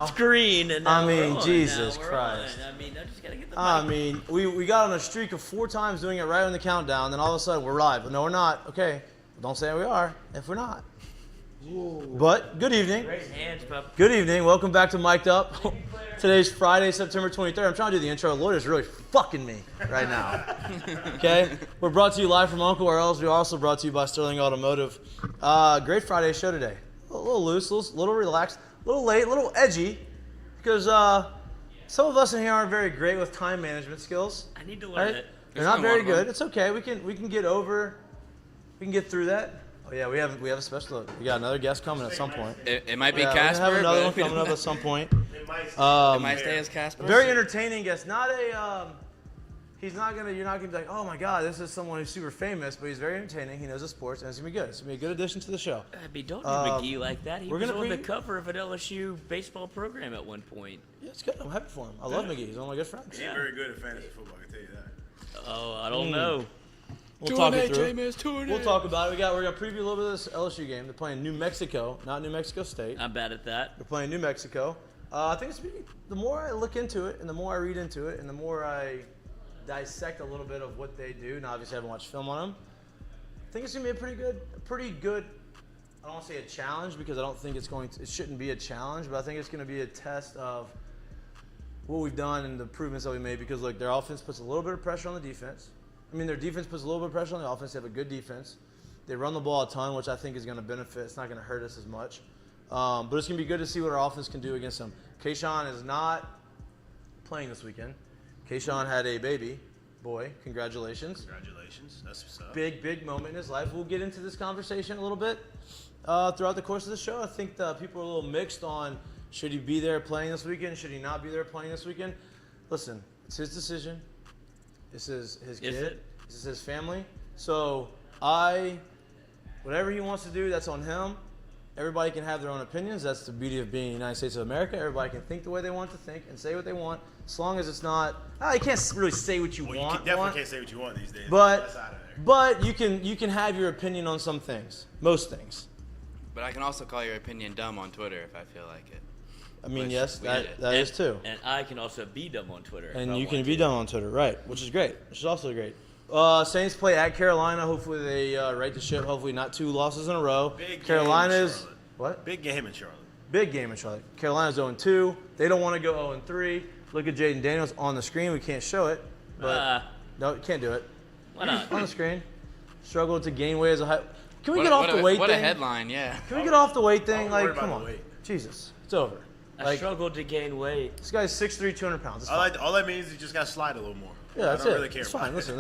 screen, and now we're on. Jesus Christ. I mean, I just gotta get the mic. We got on a streak of 4 times doing it right on the countdown, then all of a sudden we're live. No, we're not. Okay, don't say we are if we're not. Whoa. But good evening. Raise hands, pup. Good evening. Welcome back to Mik'd Up. Today's Friday, September 23rd. I'm trying to do the intro. The lawyer's really fucking me right now. Okay? We're brought to you live from Uncle Earls. We're also brought to you by Sterling Automotive. Great Friday show today. A little loose, a little relaxed, a little late, a little edgy, because some of us in here aren't very great with time management skills. I need to learn it. They're not very good. It's okay. We can get over. We can get through that. Oh yeah, we have a special. We got another guest coming at some point. It might be Casper. We have another one coming up at some point. It might stay as Casper. Very entertaining guest. Not a. He's not gonna. You're not gonna be like, oh my God, this is someone who's super famous, but he's very entertaining. He knows the sports, and it's gonna be good. It's gonna be a good addition to the show. Don't do McGee like that. He was on the cover of an LSU baseball program at one point. Yeah, it's good. I'm happy for him. I love McGee. He's one of my good friends. He's very good at fantasy football. I can tell you that. Oh, I don't know. We'll talk it through. We'll talk about it. We're gonna preview a little bit of this LSU game. They're playing New Mexico, not New Mexico State. I'm bad at that. They're playing New Mexico. I think the more I look into it, and the more I read into it, and the more I dissect a little bit of what they do. Now, obviously, I haven't watched film on them. I think it's gonna be a pretty good. I don't want to say a challenge because I don't think it shouldn't be a challenge, but I think it's gonna be a test of what we've done and the improvements that we made. Because look, their offense puts a little bit of pressure on the defense. I mean, their defense puts a little bit of pressure on the offense. They have a good defense. They run the ball a ton, which I think is going to benefit. It's not going to hurt us as much. But it's going to be good to see what our offense can do against them. Kayshon is not playing this weekend. Kayshon had a baby boy. Congratulations. Congratulations. That's what's up. Big moment in his life. We'll get into this conversation a little bit throughout the course of the show. I think people are a little mixed on should he be there playing this weekend? Should he not be there playing this weekend? Listen, it's his decision. This is his kid. This is his family. So whatever he wants to do, that's on him. Everybody can have their own opinions. That's the beauty of being in the United States of America. Everybody can think the way they want to think and say what they want, as long as it's not. You can't really say what you want. You definitely can't say what you want these days. But you can have your opinion on some things, most things. But I can also call your opinion dumb on Twitter if I feel like it. I mean, yes, that is too. And I can also be dumb on Twitter. And you can be dumb on Twitter, right? Which is great. Which is also great. Saints play at Carolina. Hopefully they right the ship. Hopefully not 2 losses in a row. Carolina's what? Big game in Charlotte. Big game in Charlotte. Carolina's 0-2. They don't want to go 0-3. Look at Jaden Daniels on the screen. We can't show it, but no, you can't do it. Why not? On the screen. Struggled to gain weight as a high. Can we get off the weight thing? What a headline, yeah. Can we get off the weight thing? Like, come on. Jesus, it's over. I struggled to gain weight. This guy's 6'3", 200 pounds. All that means is you just got to slide a little more. Yeah, that's it. I don't really care. It's fine. Listen,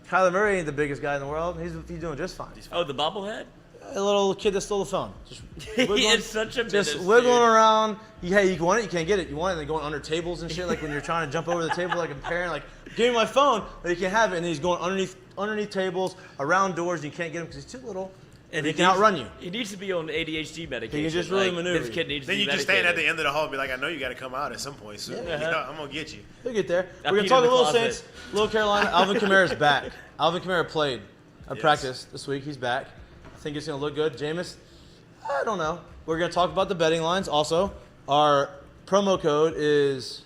Kyler Murray ain't the biggest guy in the world. He's doing just fine. Oh, the bobblehead? A little kid that stole the phone. Just he is such a just wiggling around. Hey, you want it? You can't get it. You want it? And going under tables and shit. Like when you're trying to jump over the table like a parent. Like, give me my phone. But you can't have it. And he's going underneath tables, around doors. And you can't get him because he's too little. And he can outrun you. He needs to be on ADHD medication. He can just really maneuver. This kid needs to be Then you just stand at the end of the hall and be like, I know you got to come out at some point soon. Yeah. I'm going to get you. He'll get there. We're going to talk a little Saints, little Carolina. Alvin Kamara's back. Alvin Kamara played practice this week. He's back. I think it's going to look good. Jameis, I don't know. We're going to talk about the betting lines. Also, our promo code is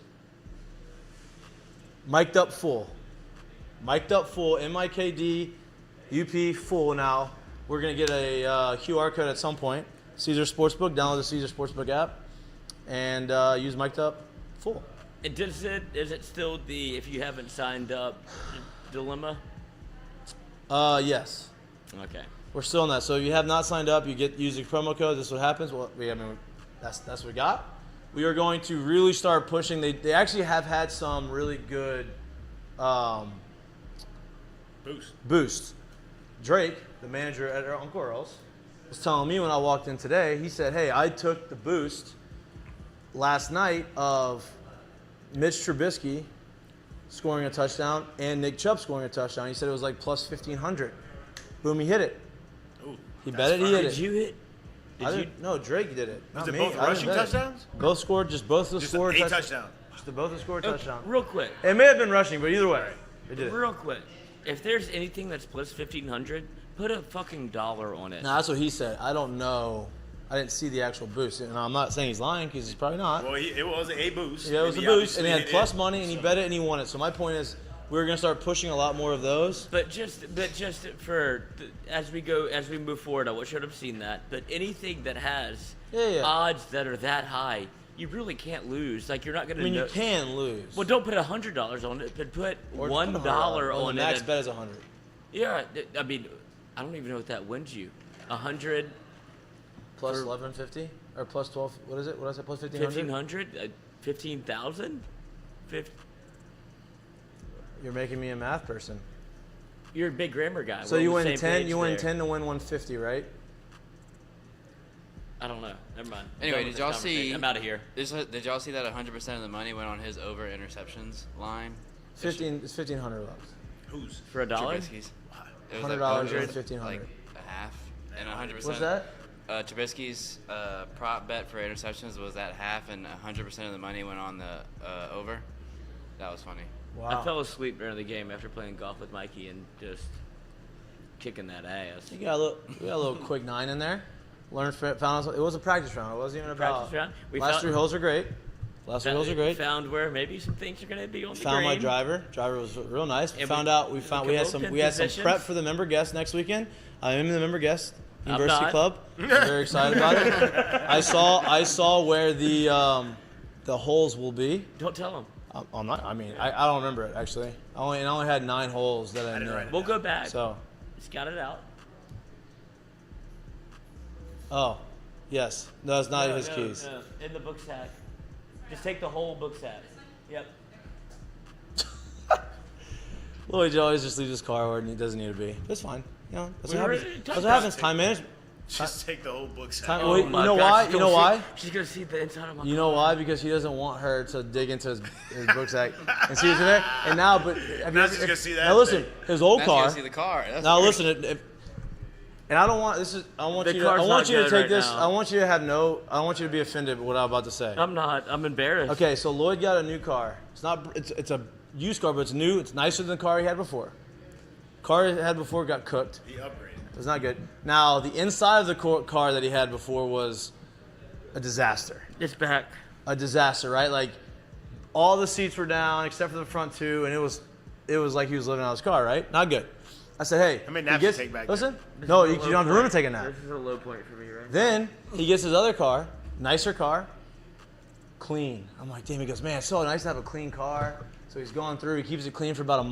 Mik'd Up Full. Mik'd Up Full, MIKD, UP Full now. We're going to get a QR code at some point. Caesar Sportsbook. Download the Caesar Sportsbook app and use Mik'd Up Full. And is it still the if you haven't signed up dilemma? Yes. Okay. We're still on that. So if you have not signed up, you get using promo code. This is what happens. Well, that's what we got. We are going to really start pushing. They actually have had some really good boost. Drake, the manager at Uncle Earls, was telling me when I walked in today, he said, hey, I took the boost last night of Mitch Trubisky scoring a touchdown and Nick Chubb scoring a touchdown. He said it was like plus 1,500. Boom, he hit it. Ooh, he bet it, he hit it. Did you hit? No, Drake did it. Was it both rushing touchdowns? Both scored, both scored a touchdown. Both scored a touchdown. Real quick. It may have been rushing, but either way, they did it. Real quick. If there's anything that's plus 1,500, put a fucking dollar on it. No, that's what he said. I don't know I didn't see the actual boost. And I'm not saying he's lying because he's probably not. Well, it was a boost. Yeah, it was a he boost, and he had obviously plus hit it. money, and he bet it, and he won it. So my point is, we're gonna start pushing a lot more of those. But just for as we move forward, I should have seen that. But anything that has odds that are that high, you really can't lose. Like you're not gonna. I mean, you can lose. Well, don't put $100 on it, but put Or $1 on the it. max bet is 100. Yeah, I mean, I don't even know what that wins you. 100 Plus 1150 or plus 12. What is it? What did I say? Plus 1500. 1500, 15,000. You're making me a math person. You're a big grammar guy. So We're you on the win same 10. page You win there. 10 to win 150, right? I don't know. Never mind. Anyway, Done with did y'all this conversation. see? I'm out of here. Did y'all see that 100% of the money went on his over interceptions line? 15. It's $1,500. Who's? For $1? Trubisky's. It was $100 like and over, 1,500. like a half, and 100%. What's that? Trubisky's prop bet for interceptions was at half, and 100% of the money went on the over. That was funny. Wow. I fell asleep during the game after playing golf with Mikey and just kicking that ass. We got a little quick 9 in there. Found us. It was a practice round. It wasn't even about. Practice round. Last 3 holes are great. Last 3 holes are great. Found where maybe some things are going to be on the Found my green. driver. Driver was real nice. And we had some positions. prep for the member guest next weekend. I am in the member guest University not. Club. I'm very excited about it. I saw where the holes will be. Don't tell them. I'm not. I mean, I don't remember it actually. I only had 9 holes that I didn't knew. write it We'll go back. So. Just got it out. Oh, yes. No, it's not his No, keys. no. In the book sack. Just take the whole book sack. Yep. Lloyd always just leaves his car where he doesn't need to be. It's fine. You know, that's We what already happens. talked That's what about happens. Time management. Just take the whole book set. Time, Oh wait, you my know God, why? she's You know gonna why? see- She's going to see the inside of my You know why? Because he doesn't want her to dig into his book sack and see what's in there. And now, but have Now she's gonna see that Now listen, thing. his old Now car. see the car. That's Now weird. listen, and I don't want this is. I want The you. To, car's I want not you to good take right this. now. I want you to have no. I don't want you to be offended by what I'm about to say. I'm not. I'm embarrassed. Okay, so Lloyd got a new car. It's not. It's a used car, but it's new. It's nicer than the car he had before. Car he had before got cooked. He upgraded. It's not good. Now the inside of the car that he had before was a disaster. It's back. A disaster, right? Like all the seats were down except for the front 2, and it was like he was living out of his car, right? Not good. I said, hey, How many he naps gets, you take back listen, This no, is a you low don't have room to point. take a nap. This is a low point for me, right? Then he gets his other car, nicer car, clean. I'm like, damn. He goes, man, it's so nice to have a clean car. So he's going through. He keeps it clean for about a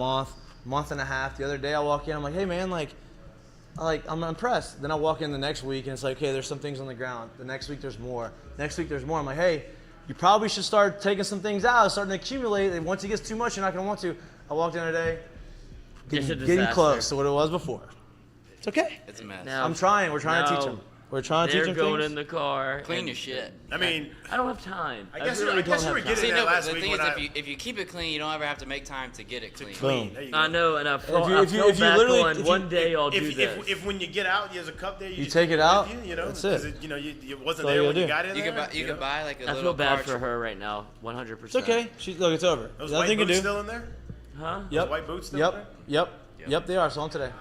month and a half. The other day I walk in, I'm like, hey man, I'm impressed. Then I walk in the next week and it's like, okay, there's some things on the ground. The next week there's more. Next week there's more. I'm like, hey, you probably should start taking some things out. It's starting to accumulate. And once it gets too much, you're not going to want to. I walked in today, It's a getting disaster. close to what it was before. It's okay. It's a mess. Now, I'm trying. We're trying to teach No. him. We're trying to teach They're him going things. in the car. Clean and your shit. I mean, I don't have time. I guess really I guess you don't were have getting time. See, that no, but last the week thing is, when if you keep it clean, you don't ever have to make time to get it clean. Boom. There you go. I know, and I feel if you back literally- on if you- one day I'll do If, this. if when you get out, there's a cup there. You just take it with out, You know, that's 'cause it. You wasn't That's all there you when gotta you do. got in You there. could know? buy like a I little feel bad car for her right now, 100%. It's okay. Look, it's over. Those Nothing white you can boots do. still in there? Huh? Yep. Those white boots still in there? Yep. They are. Saw them today.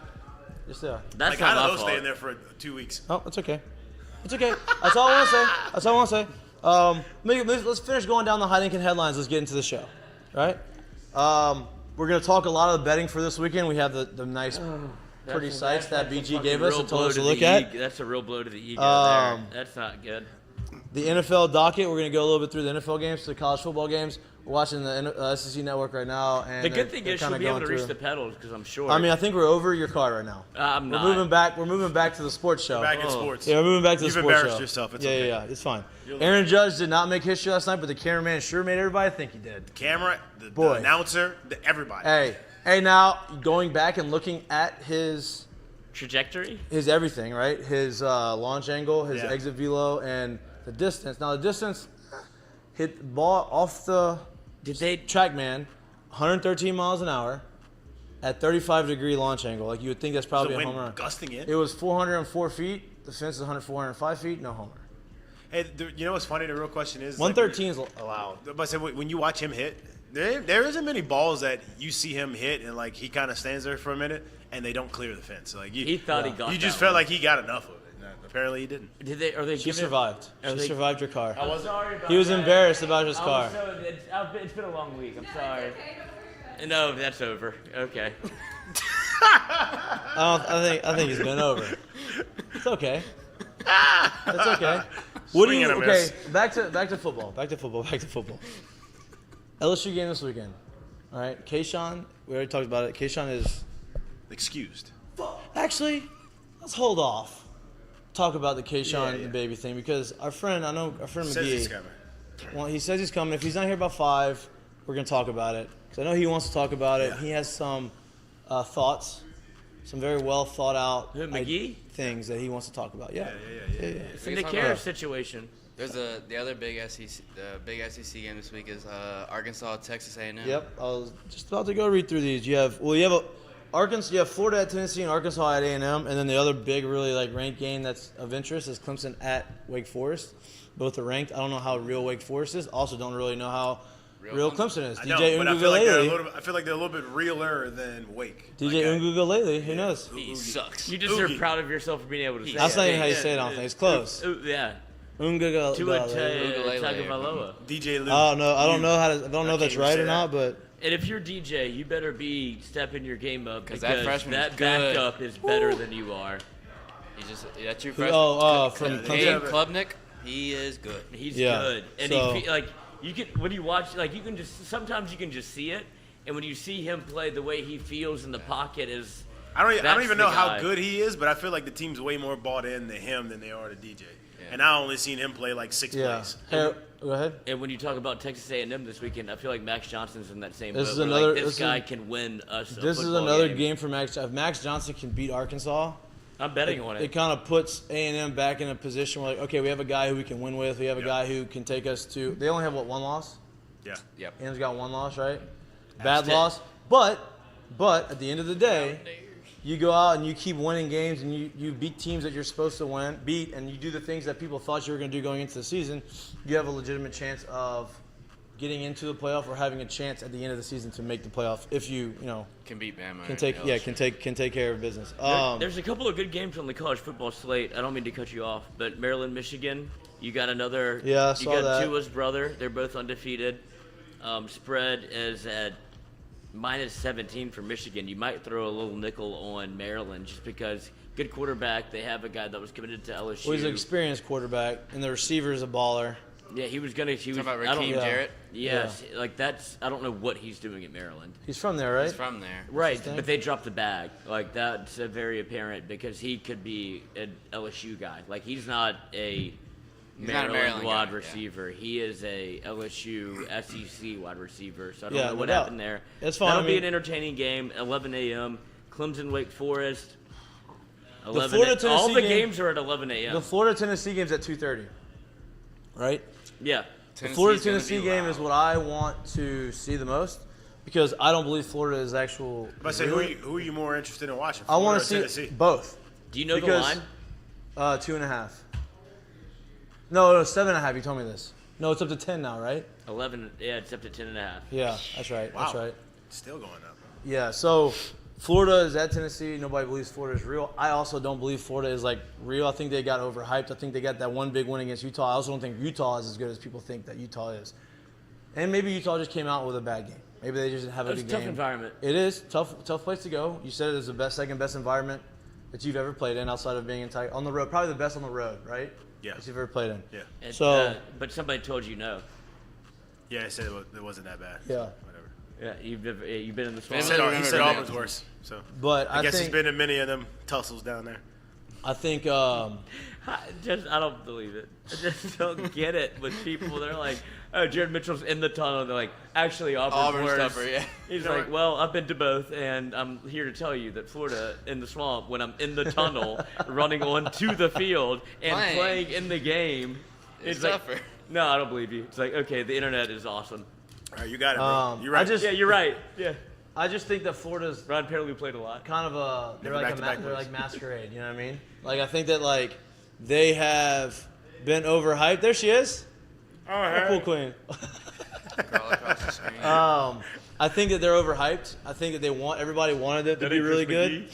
Yes, they are. That's Like, not how do my those fault. stay in there for 2 weeks? Oh, it's okay. It's okay. That's all I want to say. That's all I want to say. Let's finish going down the Heineken headlines. Let's get into the show. Right? We're going to talk a lot of the betting for this weekend. We have the nice, pretty sites that BG gave us and told us to look at. That's a real blow to the ego Um, there. That's not good. The NFL docket, we're going to go a little bit through the NFL games, the college football games. We're watching the SEC network right now. And The good thing they're is she'll kinda be able to going reach through. the pedals because I'm short. I mean, I think we're over your car right now. I'm not. We're moving back to the sports show. Back in Oh. sports. Yeah, we're moving back to You've the sports embarrassed show. yourself. It's yeah, okay. yeah, it's fine. Aaron Judge did not make history last night, but the cameraman sure made everybody think he did. Camera, the Boy. announcer, everybody. Hey, now going back and looking at his Trajectory? everything, right? His launch angle, his Yeah. exit velo, and the distance. Now the distance hit the ball off the Did they? TrackMan, 113 miles an hour at 35-degree launch angle. Like you would think that's The probably a wind home run. gusting in. It was 404 feet. The fence is 405 feet. No homer. Hey, you know what's funny? The real question is 113 is allowed. But I said when you watch him hit, there isn't many balls that you see him hit and like he kind of stands there for a minute and they don't clear the fence. Like He thought he got you just that felt one. like he got enough of it. Apparently he didn't. Are they? She survived. She survived your car. I'm sorry about He was that. embarrassed about his car. It's been a long week. I'm sorry. No, that's over. Okay. I think it's been over. It's okay. It's okay. What do you? Okay, back to football. Back to football. LSU game this weekend. All right, Kayshon. We already talked about it. Kayshon is excused. Actually, let's hold off. Talk about the Kayshon and the baby thing because our friend Says he's Mikie. coming. Well, he says he's coming. If he's not here by 5, we're gonna talk about it. Because I know he wants to talk about it. Yeah. He has some thoughts, some very well thought out McGee? things that he wants to talk about. Yeah. It's a Nick Harris situation. There's the other big SEC game this week is Arkansas, Texas A&M. Yep. I was just about to go read through these. You have Arkansas. You have Florida at Tennessee and Arkansas at A&M, and then the other big, really ranked game that's of interest is Clemson at Wake Forest. Both are ranked. I don't know how real Wake Forest is. Also, don't really know how real Clemson is. I know, DJ but I feel like they're a little bit realer than Wake. DJ Ungugalele, who knows? He sucks. You deserve proud of yourself for being able to say That's it. not even how you say it. I don't think it's close. Yeah. Ungugalele. Tagovailoa. DJ Luke. I don't know if that's right or not, but. And if you're DJ, you better be stepping your game up because that freshman's that good. backup is better than you are. That's your freshman. From Cade Clemson. Klubnik, he is good. He's Yeah. good, and So- you can when you watch you can sometimes you can just see it, and when you see him play, the way he feels in the pocket is. I don't that's even the know guy. how good he is, but I feel like the team's way more bought in to him than they are to DJ. And I only seen him play 6 plays. Hey, go ahead. And when you talk about Texas A&M this weekend, I feel like Max Johnson's in that same This boat. is where, another- this this guy is- can win us. This is another game for Max. If Max Johnson can beat Arkansas, I'm betting on it it. kind of puts A&M back in a position where, okay, we have a guy who we can win with. We have a guy who can take us to. They only have one loss. Yeah. Yep. A&M's got one loss, right? Bad That's it. loss, but at the end of the day, you go out and you keep winning games and you beat teams that you're supposed to beat, and you do the things that people thought you were going to do going into the season. You have a legitimate chance of getting into the playoff or having a chance at the end of the season to make the playoff if you Can beat Bama. can take care of business. There's a couple of good games on the college football slate. I don't mean to cut you off, but Maryland, Michigan, you got another. Yeah, I you saw got that. Tua's brother. They're both undefeated. Spread is at -17 for Michigan. You might throw a little nickel on Maryland just because good quarterback. They have a guy that was committed to LSU. Well, he's an experienced quarterback, and the receiver is a baller. Yeah, he was gonna. He was. Talking I about don't Raheem know. Jarrett. Yes, that's. I don't know what he's doing at Maryland. He's from there, right? He's from there. Right, Interesting. but they dropped the bag. That's very apparent because he could be an LSU guy. He's not a not a Maryland wide guy, receiver. He is a LSU SEC wide receiver. So I don't Yeah, know no what doubt. happened there. That's fine. That'll I be mean- an entertaining game. 11 a.m. Clemson, Wake Forest. 11 Florida-Tennessee all the game- games are at 11 a.m. The Florida-Tennessee game's at 2:30, right? Yeah. The Tennessee's Florida-Tennessee gonna be game loud. is what I want to see the most because I don't believe Florida is actual. But I say, who are you more interested in watching? I want to Florida or see Tennessee? both. Do you know Because- the line? 2.5. No, 7.5. You told me this. No, it's up to 10 now, right? 11. Yeah, it's up to 10.5. Yeah, that's right. Wow. That's right. Still going up. Yeah, so Florida is at Tennessee. Nobody believes Florida is real. I also don't believe Florida is real. I think they got overhyped. I think they got that one big win against Utah. I also don't think Utah is as good as people think that Utah is. And maybe Utah just came out with a bad game. Maybe they just didn't have a It's good a tough game. environment. It is tough place to go. You said it is the second best environment that you've ever played in outside of being on the road. Probably the best on the road, right? Yeah. That you've ever played in. Yeah. And, So- but somebody told you no. Yeah, I said it wasn't that bad. Yeah. Whatever. Yeah, you've been in the He swamp. said, remember he said that. Auburn's worse. So But I guess he's think been in many of them tussles down there. I think I don't believe it. I just don't get it with people. They're like, oh, Jared Mitchell's in the tunnel. They're like, actually, Auburn's Auburn's worse. tougher, yeah. He's You know like, what? well, I've been to both, and I'm here to tell you that Florida in the swamp, when I'm in the tunnel, running onto the field and playing in the game, It's like, tougher. no, I don't believe you. It's like, okay, the internet is awesome. All right, you got it, bro. You're right. Yeah, you're right. Yeah, I just think that Florida's Ron Perley played a lot. kind of they're back-to-back they're wins. like masquerade. You know what I mean? I think that they have been overhyped. There she is. Oh, Cool queen. Crawl across the screen. I think that they're overhyped. I think that everybody wanted it to be really good.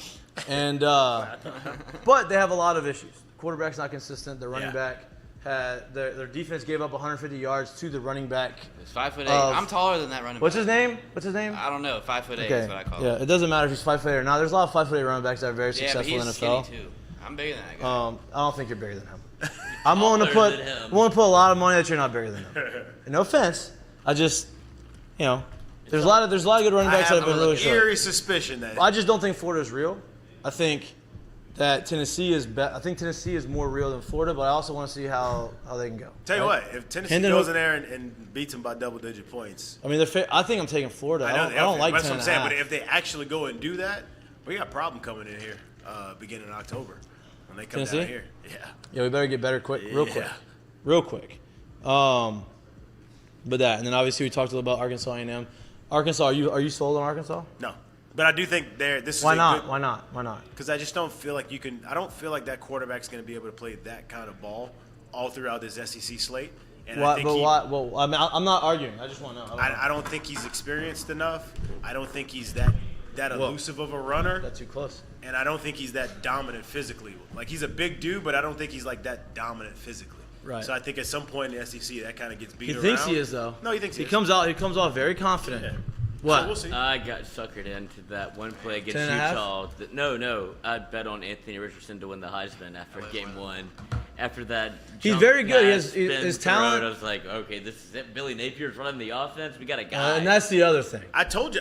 And but they have a lot of issues. quarterback's not consistent. The running Yeah. back had their defense gave up 150 yards to the running back. He's 5'8". Of- I'm taller than that running What's back. his name? What's his name? I don't know. 5'8" Okay. is what I call Yeah, him. it doesn't matter if he's 5'8" or not. There's a lot of 5'8" running backs that are very Yeah, but successful in he's the NFL. skinny too. I'm bigger than that guy. I don't think you're bigger than him. I'm willing to Taller put than him. I'm willing to put a lot of money that you're not bigger than him. No offense, I just, there's a lot of good running I backs that have have been an really short. eerie suspicion that I just don't think Florida's real. I think that Tennessee is I think Tennessee is more real than Florida, but I also want to see how they can go. Tell you right? what, if Tennessee Hendon goes Hook- in there and beats them by double-digit points, I mean, I think I'm taking Florida. I don't like that's 10 what I'm and a saying. half. But if they actually go and do that, we got a problem coming in here beginning of October when they come Tennessee? down here. Yeah. We better get better real quick. Yeah. Real quick. But that, and then obviously we talked a little about Arkansas A&M. Arkansas, are you sold on Arkansas? No, but I do think this is Why a not? good, Why not? Why not? Because I just don't feel like you can. I don't feel like that quarterback's going to be able to play that kind of ball all throughout this SEC slate. And I think Well, I mean, I'm not arguing. I just want to know. I don't think he's experienced enough. I don't think he's that elusive of a runner, That's too close. and I don't think he's that dominant physically. Like he's a big dude, but I don't think he's like that dominant physically. Right. So I think at some point in the SEC that kind of gets beat He around. thinks he is though. No, he thinks he he is. comes out. He comes off very confident. Yeah. What? So we'll see. I got suckered into that one play against 10 and a half? Utah. No. I bet on Anthony Richardson to win the Heisman after game one. After that, He's jump very good. He pass, has spin his throw, talent- and I was like, okay, this is it. Billy Napier's running the offense. We got a guy. And that's the other thing. I told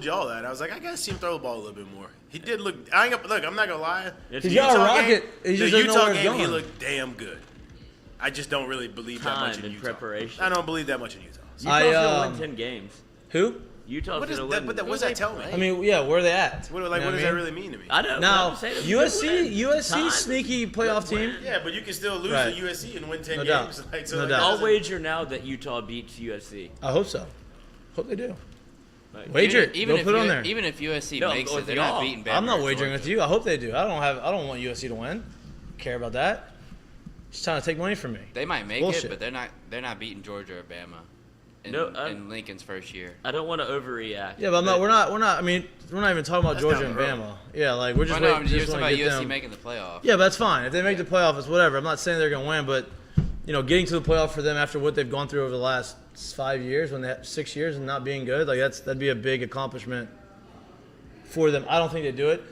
y'all that. I was like, I gotta see him throw the ball a little bit more. He did look. I'm not gonna lie. He's He's got a Utah rocket. Game, He just the doesn't know Utah where it's game, he going. looked damn good. I just don't really believe that much Time in and Utah. preparation. I don't believe that much in Utah. Utah's I, gonna win 10 games. Who? Utah's What, gonna win. what does that tell me? I mean, yeah, where are they at? What, You know what I does that mean? really mean to me? I don't. Now, I'm saying USC, Time. sneaky playoff team. Yeah, but you can still lose Right. to USC and win 10 No games. doubt. Like, No like, doubt. I'll doesn't- wager now that Utah beats USC. I hope so. Hope they do. Like, Wager it. Even Go if put it on U- there. Even if USC No, I'm makes going it, they're with not y'all. beating Bama. I'm not or wagering Georgia. with you. I hope they do. I don't want USC to win. Care about that. Just trying to take money from me. They might make Bullshit. it, but they're not beating Georgia or Bama in Lincoln's first year. I don't want to overreact. Yeah, but we're not. I mean, we're not even talking about That's Georgia down and the road. Bama. Yeah, like we're just Well, no, waiting. you're Just talking want about to get USC them. making the playoff. Yeah, but that's fine. If they make the playoff, it's whatever. I'm not saying they're gonna win, but getting to the playoff for them after what they've gone through over the last 5 years, when they had 6 years and not being good, like that'd be a big accomplishment for them. I don't think they do it.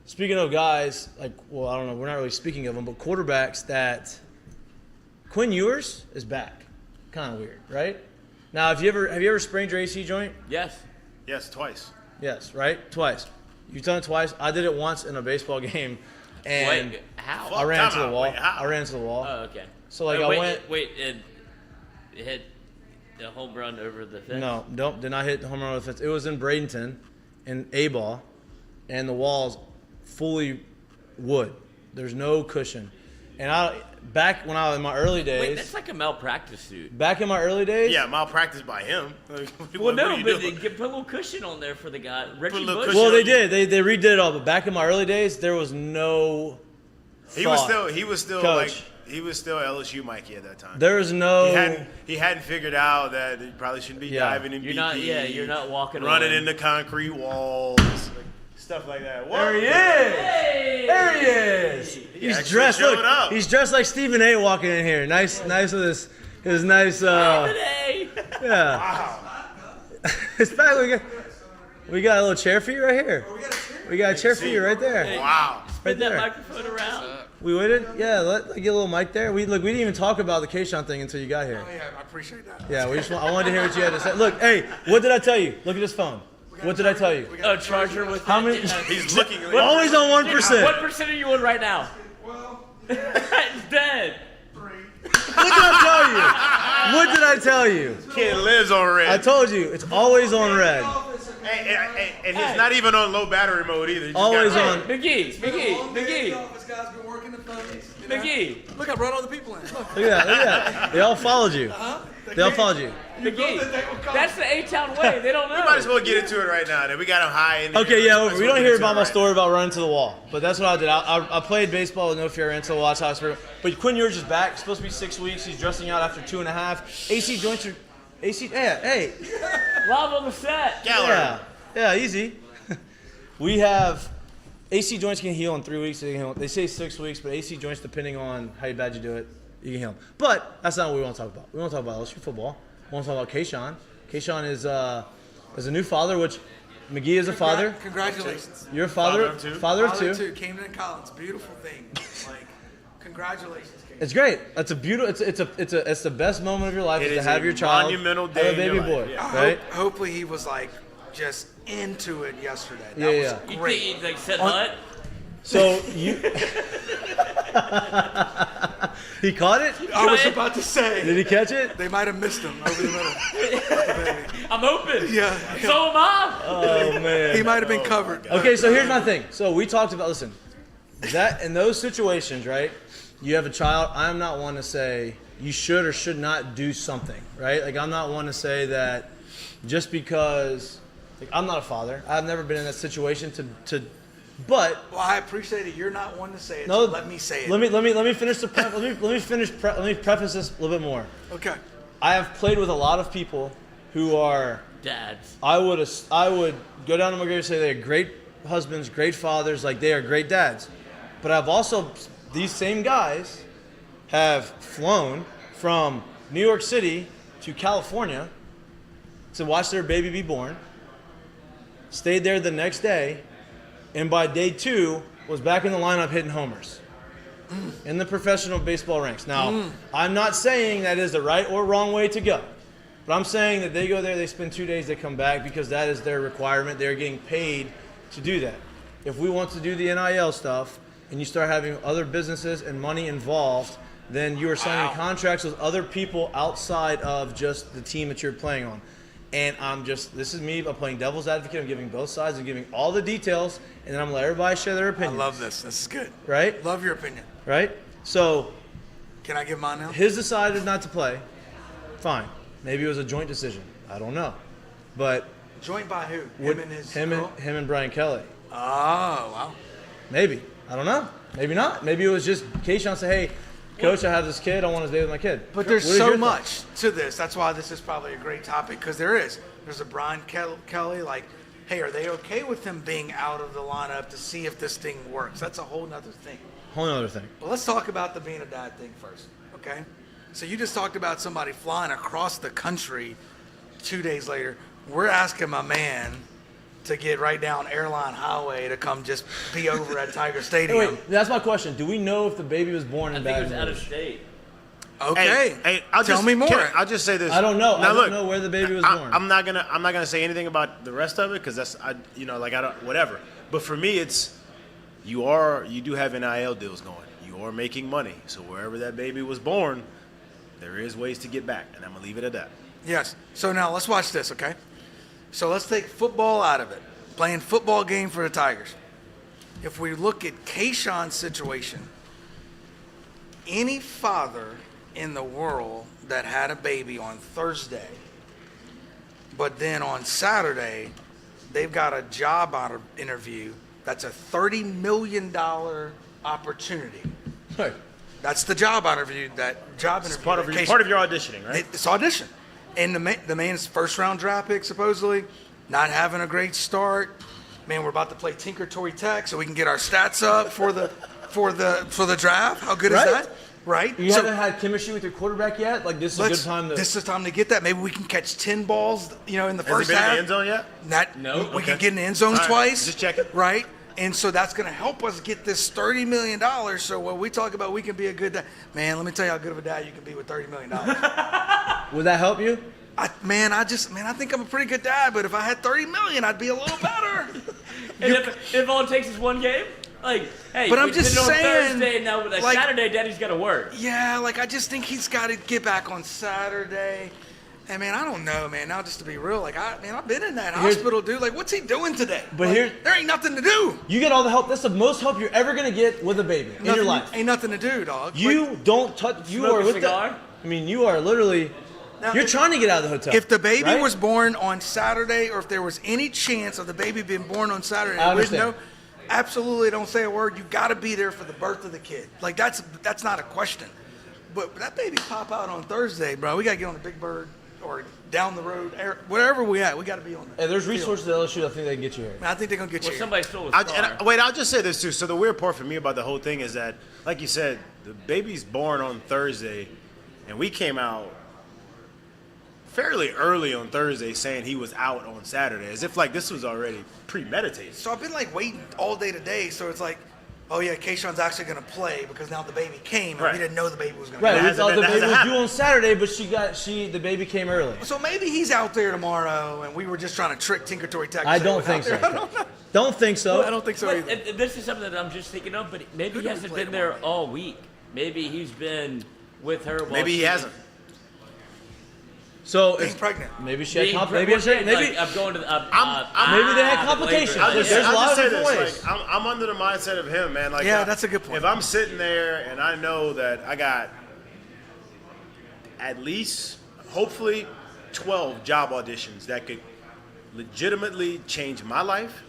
Speaking of guys, I don't know. We're not really speaking of them, but quarterbacks that Quinn Ewers is back. Kind of weird, right? Now, have you ever sprained your AC joint? Yes. Yes, twice. Yes, right? Twice. You've done it twice. I did it once in a baseball game, and Wait, how? I ran into the Time out. wall. Wait, how? I ran into the wall. Oh, okay. So, like, wait, I went. Wait, it hit a home run over the fence? No, did not hit the home run with the fence. It was in Bradenton, in A-ball, and the wall's fully wood. There's no cushion. And back when I was in my early days. Wait, that's like a malpractice suit. Back in my early days. Yeah, malpractice by him. Like, Well, what no, are you but doing? they put a little cushion on there for the guy. Reggie a little Bush. cushion. Well, they did. They redid it all. But back in my early days, there was no. He was thought. still Coach. he was still LSU Mikey at that time. There was no. He hadn't figured out that he probably shouldn't be Yeah. diving in You're BP, not. Yeah, you're not walking running on. into concrete walls, like, stuff like that. Whoa. There he is. There he is. He's actually dressed. showed Look, up. he's dressed like Stephen A. walking in here. Nice with his nice. Today. Yeah. Wow. It's back. We got a little chair for you right here. We got a chair for you right there. Wow. Right Spin that there. microphone around. We waited. Yeah. Let get a little mic there. We didn't even talk about the Kayshon thing until you got here. Yeah, I appreciate that. Yeah. I wanted to hear what you had to say. Look. Hey. What did I tell you? Look at this phone. What did I tell you? Oh, charger with How many? He's looking. Always on 1%. What percent are you on right now? Well, It's dead. 3. What did I tell you? What did I tell you? Kid lives on red. I told you. It's always on red. And he's not even on low battery mode either. He just Always got- on. McGee. Office guys been working the phones. McGee. Look, I brought all the people in. Look. Look at that. They all followed you. They all followed you. McGee. That's the A-Town way. They don't know. We might as well get into it right now. Then we got him high in the Okay, air. yeah, Might as we well don't get hear into about it my right story about running to the wall, but that's what I did. I played baseball with no fear, ran to the wall. That's how I was. But Quinn Ewers is back. It's supposed to be 6 weeks. He's dressing out after 2.5. AC joints are. AC. Hey. Live on the set. now. Gallery. Yeah, easy. We have AC joints can heal in 3 weeks. They say 6 weeks, but AC joints, depending on how bad you do it, you can heal them. But that's not what we want to talk about. We want to talk about LSU football. We want to talk about Kayshon. Kayshon is a new father, which McGee is a father. Congratulations. You're a father. Father of two. Camden and Collins. Beautiful thing. Like, congratulations, Camden. It's great. It's a beautiful. It's the best moment of your life It is is to have a your child, monumental have day a in your baby life, boy, yeah. right? Hopefully he was like just into it yesterday. That Yeah, was You great. think he like said what? So you, he caught it. I was about to say. Did he catch it? They might have missed him over the middle. I'm open. Yeah. So am I. Oh man. He might have been covered. Okay, so here's my thing. So we talked about, listen, that in those situations, right? You have a child. I'm not one to say you should or should not do something, right? Like I'm not one to say that just because, like I'm not a father. I've never been in that situation but Well, I appreciate it. You're not one to say it. no. So let me say it. Let me finish the let me preface this a little bit more. Okay. I have played with a lot of people who are. Dads. I would go down to my grave and say they're great husbands, great fathers, like they are great dads. But I've also, these same guys have flown from New York City to California to watch their baby be born, stayed there the next day, and by day 2 was back in the lineup hitting homers in the professional baseball ranks. Now, I'm not saying that is the right or wrong way to go. But I'm saying that they go there, they spend 2 days, they come back because that is their requirement. They're getting paid to do that. If we want to do the NIL stuff and you start having other businesses and money involved, then you are signing contracts with other people outside of just the team that you're playing on. And this is me, I'm playing devil's advocate, I'm giving both sides, I'm giving all the details, and then I'm going to let everybody share their I opinions. love this. This is good. Right? Love your opinion. Right? So, Can I give mine now? his decided not to play. Fine. Maybe it was a joint decision. I don't know. But Joined by who? would- Him and his him girl? and Brian Kelly. Oh, wow. Maybe. I don't know. Maybe not. Maybe it was just Kayshon said, hey, coach, I have this kid. I want to stay with my kid. But there's What is so your much to this. That's why this is probably a great topic, because there is. There's a Brian Kelly, like, hey, are they okay with him being out of the lineup to see if this thing works? That's a whole nother thing. Whole other thing. But let's talk about the being a dad thing first, okay? So you just talked about somebody flying across the country 2 days later. We're asking my man to get right down Airline Highway to come just be over at Tiger Hey, Stadium. wait, that's my question. Do we know if the baby was born I in think it Baton was out of Rouge? state. Okay. Hey, Tell me more. I'll just say this. I don't know. Now, I don't look, know where the baby was born. I'm not gonna say anything about the rest of it because whatever. But for me, it's you do have NIL deals going. You are making money. So wherever that baby was born, there is ways to get back, and I'm gonna leave it at that. Yes. So now let's watch this, okay? So let's take football out of it. Playing football game for the Tigers. If we look at Kayshon's situation, any father in the world that had a baby on Thursday, but then on Saturday, they've got a job interview that's a $30 million opportunity. Right. That's the job interview. It's part of that your Kayshon- auditioning, right? It's audition. And the man's first round draft pick, supposedly, not having a great start. Man, we're about to play Tinker Toy Tech so we can get our stats up for the draft. How good Right. is that? Right? You So haven't had chemistry with your quarterback yet? Like, this is a good time to. This is the time to get that. Maybe we can catch 10 balls, in the Has first it been in half. the end zone yet? No. We Okay. can get in the end zone All right. twice. Just checking. Right? And so that's going to help us get this $30 million. So when we talk about we can be a good dad, man, let me tell you how good of a dad you can be with $30 million. Would that help you? I think I'm a pretty good dad, but if I had $30 million, I'd be a little better. And if all it takes is one game, like, hey, But I'm we just did it on saying, Thursday, now with like- Saturday, Daddy's got to work. Yeah, like I just think he's got to get back on Saturday. And man, I don't know, man. Now just to be real, like I've been in that hospital, dude. Like, what's he doing today? But Like, there ain't nothing to do. You get all the help. That's the most help you're ever going to get with a baby in your life. Ain't nothing to do, dog. You don't touch. You Smoke are a with cigar? you are literally. Now, You're if- trying to get out of the hotel. If the baby right? was born on Saturday, or if there was any chance of the baby being born on Saturday, I with understand. absolutely don't say a word. You got to be there for the birth of the kid. Like that's not a question. But that baby pop out on Thursday, bro. We got to get on the Big Bird or down the road, wherever we at, we got to be on that. Hey, there's resources at LSU. I think they can get you here. I think they're gonna get you. Well, here. somebody stole a star. Wait, I'll just say this too. So the weird part for me about the whole thing is that, like you said, the baby's born on Thursday, and we came out fairly early on Thursday saying he was out on Saturday, as if like this was already premeditated. So I've been like waiting all day today. So it's like, oh yeah, Kayshon's actually gonna play because now the baby came and Right. we didn't know the baby was gonna. Right, Play. we hasn't thought the been- that baby was hasn't due on Saturday, but the baby came early. So maybe he's out there tomorrow, and we were just trying to trick Tinker Toy Tech. I don't think so. Don't think so. I don't think so But, either. this is something that I'm just thinking of, but maybe Who he do we hasn't play been there all week. Maybe he's been with her. While Maybe he she- hasn't. So Being if, pregnant. maybe she had Being maybe I'm going to the. maybe they had complications. I'll There's just, a lot of say different this. ways. Like, I'm under the mindset of him, man. Like, Yeah, that's a good point. If I'm sitting there and I know that I got at least, hopefully, 12 job auditions that could legitimately change my life,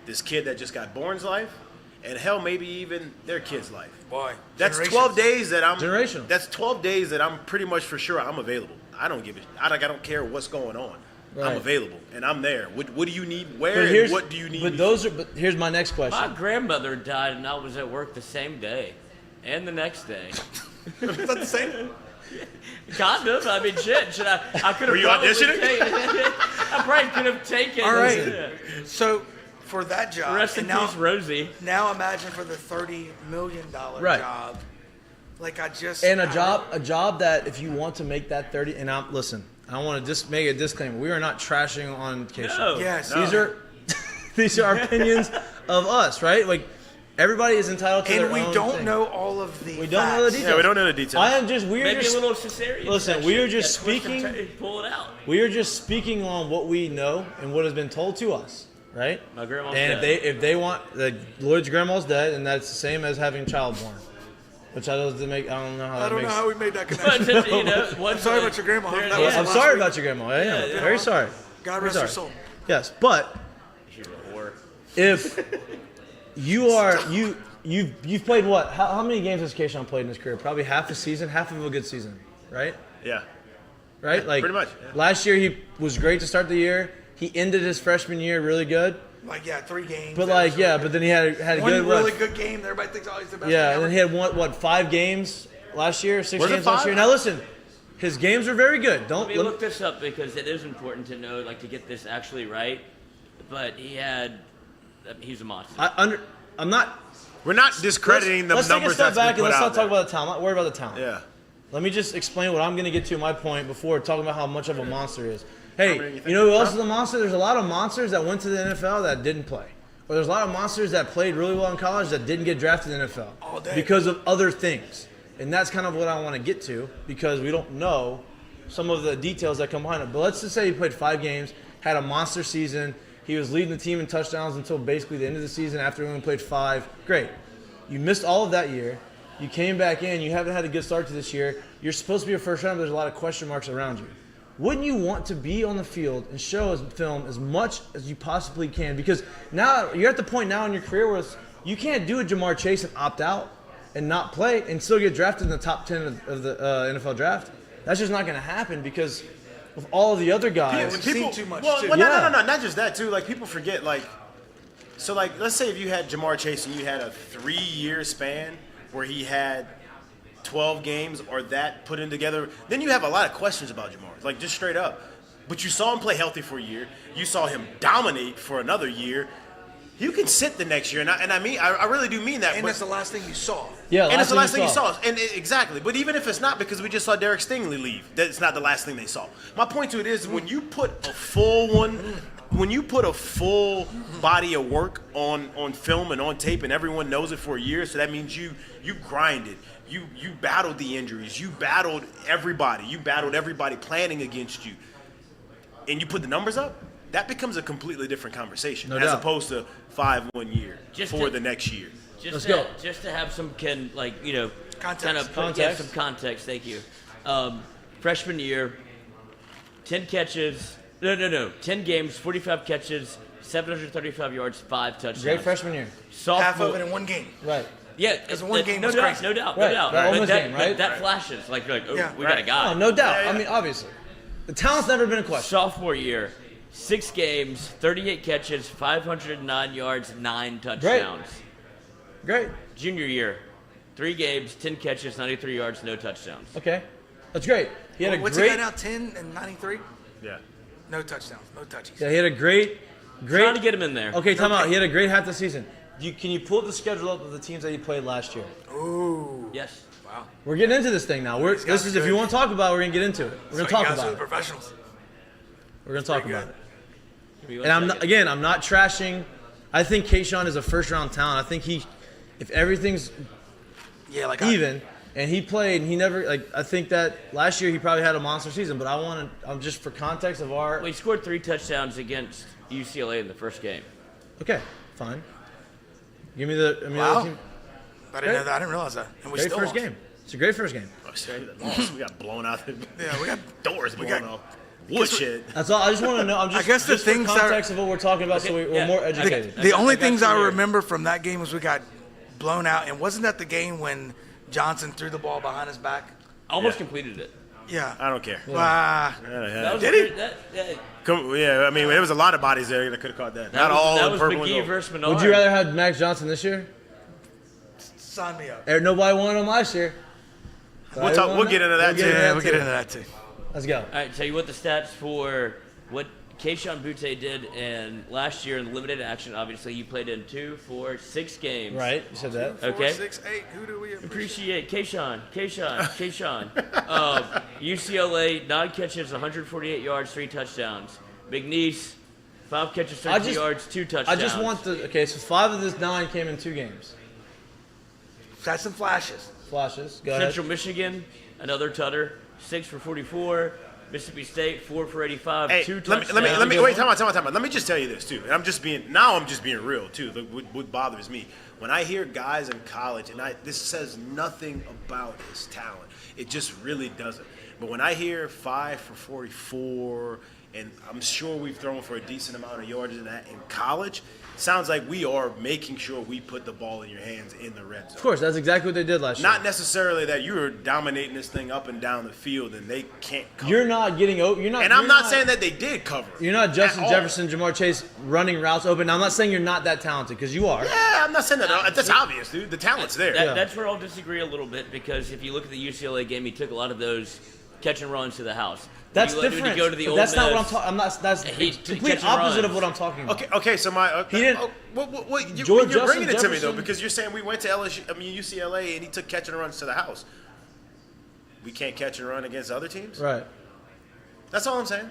this kid that just got born's life, and hell, maybe even their kid's life. Boy, That's generations. 12 days that I'm. Generational. That's 12 days that I'm pretty much for sure I'm available. I don't give a. I don't care what's going on. Right. I'm available and I'm there. What do you need? Where? But And here's what do you need? But me those are. But here's my next question. My grandmother died, and I was at work the same day, and the next day. Is that the same? Kind of. I mean, shit. Should I could have. Were you auditioning? I probably could have taken. All right. Yeah. So for that job, Rest in and now, peace, Rosie. now imagine for the $30 million Right. job. Like I just And I a job that if you want to make that 30, and I'm listen, I want to just make a disclaimer. We are not trashing on Kayshon. No. Yes. These are these are opinions of us, right? Like everybody is entitled to And their we own don't thing. know all of the. We don't know the facts. details. Yeah, we don't know the details. I am just we're Maybe just a little cesarean. listen, section. we are just Yeah, twist and speaking- pull it out. we are just speaking on what we know and what has been told to us, right? My grandma's and dead. if they want Lloyd's grandma's dead, and that's the same as having child born, which I don't know how I that don't know makes. how we made that But connection. you know, I'm sorry about your grandma. That was I'm last sorry week. about your grandma. Yeah, Yeah, very sorry. God Very rest her sorry. soul. Yes, but She's a whore. if you've played what? How many games has Kayshon played in his career? Probably half a season, half of a good season, right? Yeah. Right? Like pretty much, yeah. Last year he was great to start the year. He ended his freshman year really good, Like 3 games. but That was but then he had a one good really run. good game. That everybody thinks he's the best. Yeah, thing and then ever. he had 5 games last year, 6 Was it games last 5? year. Now listen, his games are very good. Let me look this up because it is important to know, like, to get this actually right. But he's a monster. I'm not. We're not discrediting the Let's numbers take a step that's been back and put let's out not talk there. about the talent. I'm not worried about the talent. Yeah. Let me just explain what I'm going to get to my point before talking about how much of a monster he is. How many Hey, you think? you know who else is a monster? There's a lot of monsters that went to the NFL that didn't play. Or there's a lot of monsters that played really well in college that didn't get drafted in the NFL All day. because of other things. And that's kind of what I want to get to because we don't know some of the details that come behind it. But let's just say he played 5 games, had a monster season. He was leading the team in touchdowns until basically the end of the season after he only played 5. Great. You missed all of that year. You came back in. You haven't had a good start to this year. You're supposed to be a first round, but there's a lot of question marks around you. Wouldn't you want to be on the field and show his film as much as you possibly can? Because now you're at the point now in your career where you can't do a Jamar Chase and opt out and not play and still get drafted in the top 10 of the NFL draft. That's just not going to happen because of all of the other guys. We've seen too much, Well, too. well, Yeah. no, not just that too. Like people forget, so let's say if you had Jamar Chase and you had a 3-year span where he had 12 games or that put in together, then you have a lot of questions about Jamar, like just straight up. But you saw him play healthy for a year. You saw him dominate for another year. You can sit the next year, and I really do mean that. And but- that's the last thing you saw. Yeah, and it's the last thing you saw. saw. Exactly. But even if it's not, because we just saw Derek Stingley leave, that's not the last thing they saw. My point to it is when you put a full body of work on film and on tape, and everyone knows it for a year, so that means you grinded. You battled the injuries. You battled everybody. You battled everybody planning against you. And you put the numbers up, that becomes a completely different conversation No as doubt. opposed to 5 1 year Just for to- the next year. Let's go. Just to have some kind of Context. some context. Thank you. Freshman year, 10 catches. No. 10 games, 45 catches, 735 yards, 5 touchdowns. Great freshman year. Sophomore, Half of it in one game. Right. Yeah, Because one game no was doubt, crazy. no doubt, Right, no doubt. right. But Almost that, game, but right? that flashes like oh, Yeah. we got a guy. Oh, no doubt. Yeah, yeah. I mean, obviously. The talent's never been a question. Sophomore year, 6 games, 38 catches, 509 yards, 9 touchdowns. Great. Junior year, 3 games, 10 catches, 93 yards, no touchdowns. Okay. That's great. He had a What's great. he got now? 10 and 93. Yeah. No touchdowns. No touchies. Yeah, he had a great. Trying to get him in there. Okay, time out. He had a great half of the season. Can you pull up the schedule up of the teams that he played last year? Ooh. Yes. Wow. We're getting into this thing now. These guys This is are if you good. want to talk about it, we're gonna get into it. We're gonna talk about the it. professionals. We're gonna talk pretty about it. Give me one And I'm second. not trashing. I think Kayshon is a first round talent. I think if everything's Yeah, like even and he played and he never I think that last year he probably had a monster season. But I'm just for context of our. Well, he scored 3 touchdowns against UCLA in the first game. Okay, fine. Give me the. Wow. other team. I didn't know that. I didn't realize that. And we Great still first lost. game. It's a great first game. We got blown out. Yeah, we got. Doors blown got- off. Wood shit. That's all. I just want to know. I'm just. I guess the just for things that- context of what we're talking about, so Okay, we're yeah. more The- educated. The only got things you I here. remember from that game was we got blown out. And wasn't that the game when Johnson threw the ball behind his back? Almost Yeah. completed it. Yeah. I don't care. Ah. That was Did a he? great- that- Yeah, I mean, there was a lot of bodies there that could have caught that. Not was, all that in was purple and McGee gold. versus Menard. Would you rather have Max Johnson this year? Sign me up. Nobody wanted him last year. We'll get into that too. Yeah, we'll get into that too. Let's go. All right, tell you what the stats for what Kayshon Bootte did in last year in limited action. Obviously, you played in 2, 4, 6 games. Right, you said that. Okay. 4, 6, 8. Who do we Appreciate appreciate? Kayshon. UCLA, 9 catches, 148 yards, 3 touchdowns. McNeese, 5 catches, 30 yards, 2 touchdowns. I just want the. Okay, so 5 of this 9 came in 2 games. Had some flashes. Flashes. Go ahead. Central Michigan, another tutter, 6 for 44. Mississippi State, 4 for 85, Hey, 2 let touchdowns. me wait. Time out. Let me just tell you this too. And I'm just being real too. What bothers me when I hear guys in college, and this says nothing about his talent. It just really doesn't. But when I hear 5 for 44, and I'm sure we've thrown for a decent amount of yards in that in college, sounds like we are making sure we put the ball in your hands in the red zone. Of course, that's exactly what they did last year. Not necessarily that you're dominating this thing up and down the field and they can't cover. You're not getting open. You're not. And I'm you're not saying that they did cover. You're not Justin at all. Jefferson, Jamar Chase running routes open. Now, I'm not saying you're not that talented because you are. Yeah, I'm not saying that. That's obvious, dude. The talent's there. That's where I'll disagree a little bit because if you look at the UCLA game, he took a lot of those catch and runs to the house. That's when you different. go to the But Ole that's not what I'm Miss, talking. I'm not. That's He complete catch and opposite runs. of what I'm talking about. Okay. So my He didn't- you're George bringing it Justin to me though Jefferson- because you're saying we went to UCLA and he took catch and runs to the house. We can't catch and run against other teams. Right. That's all I'm saying.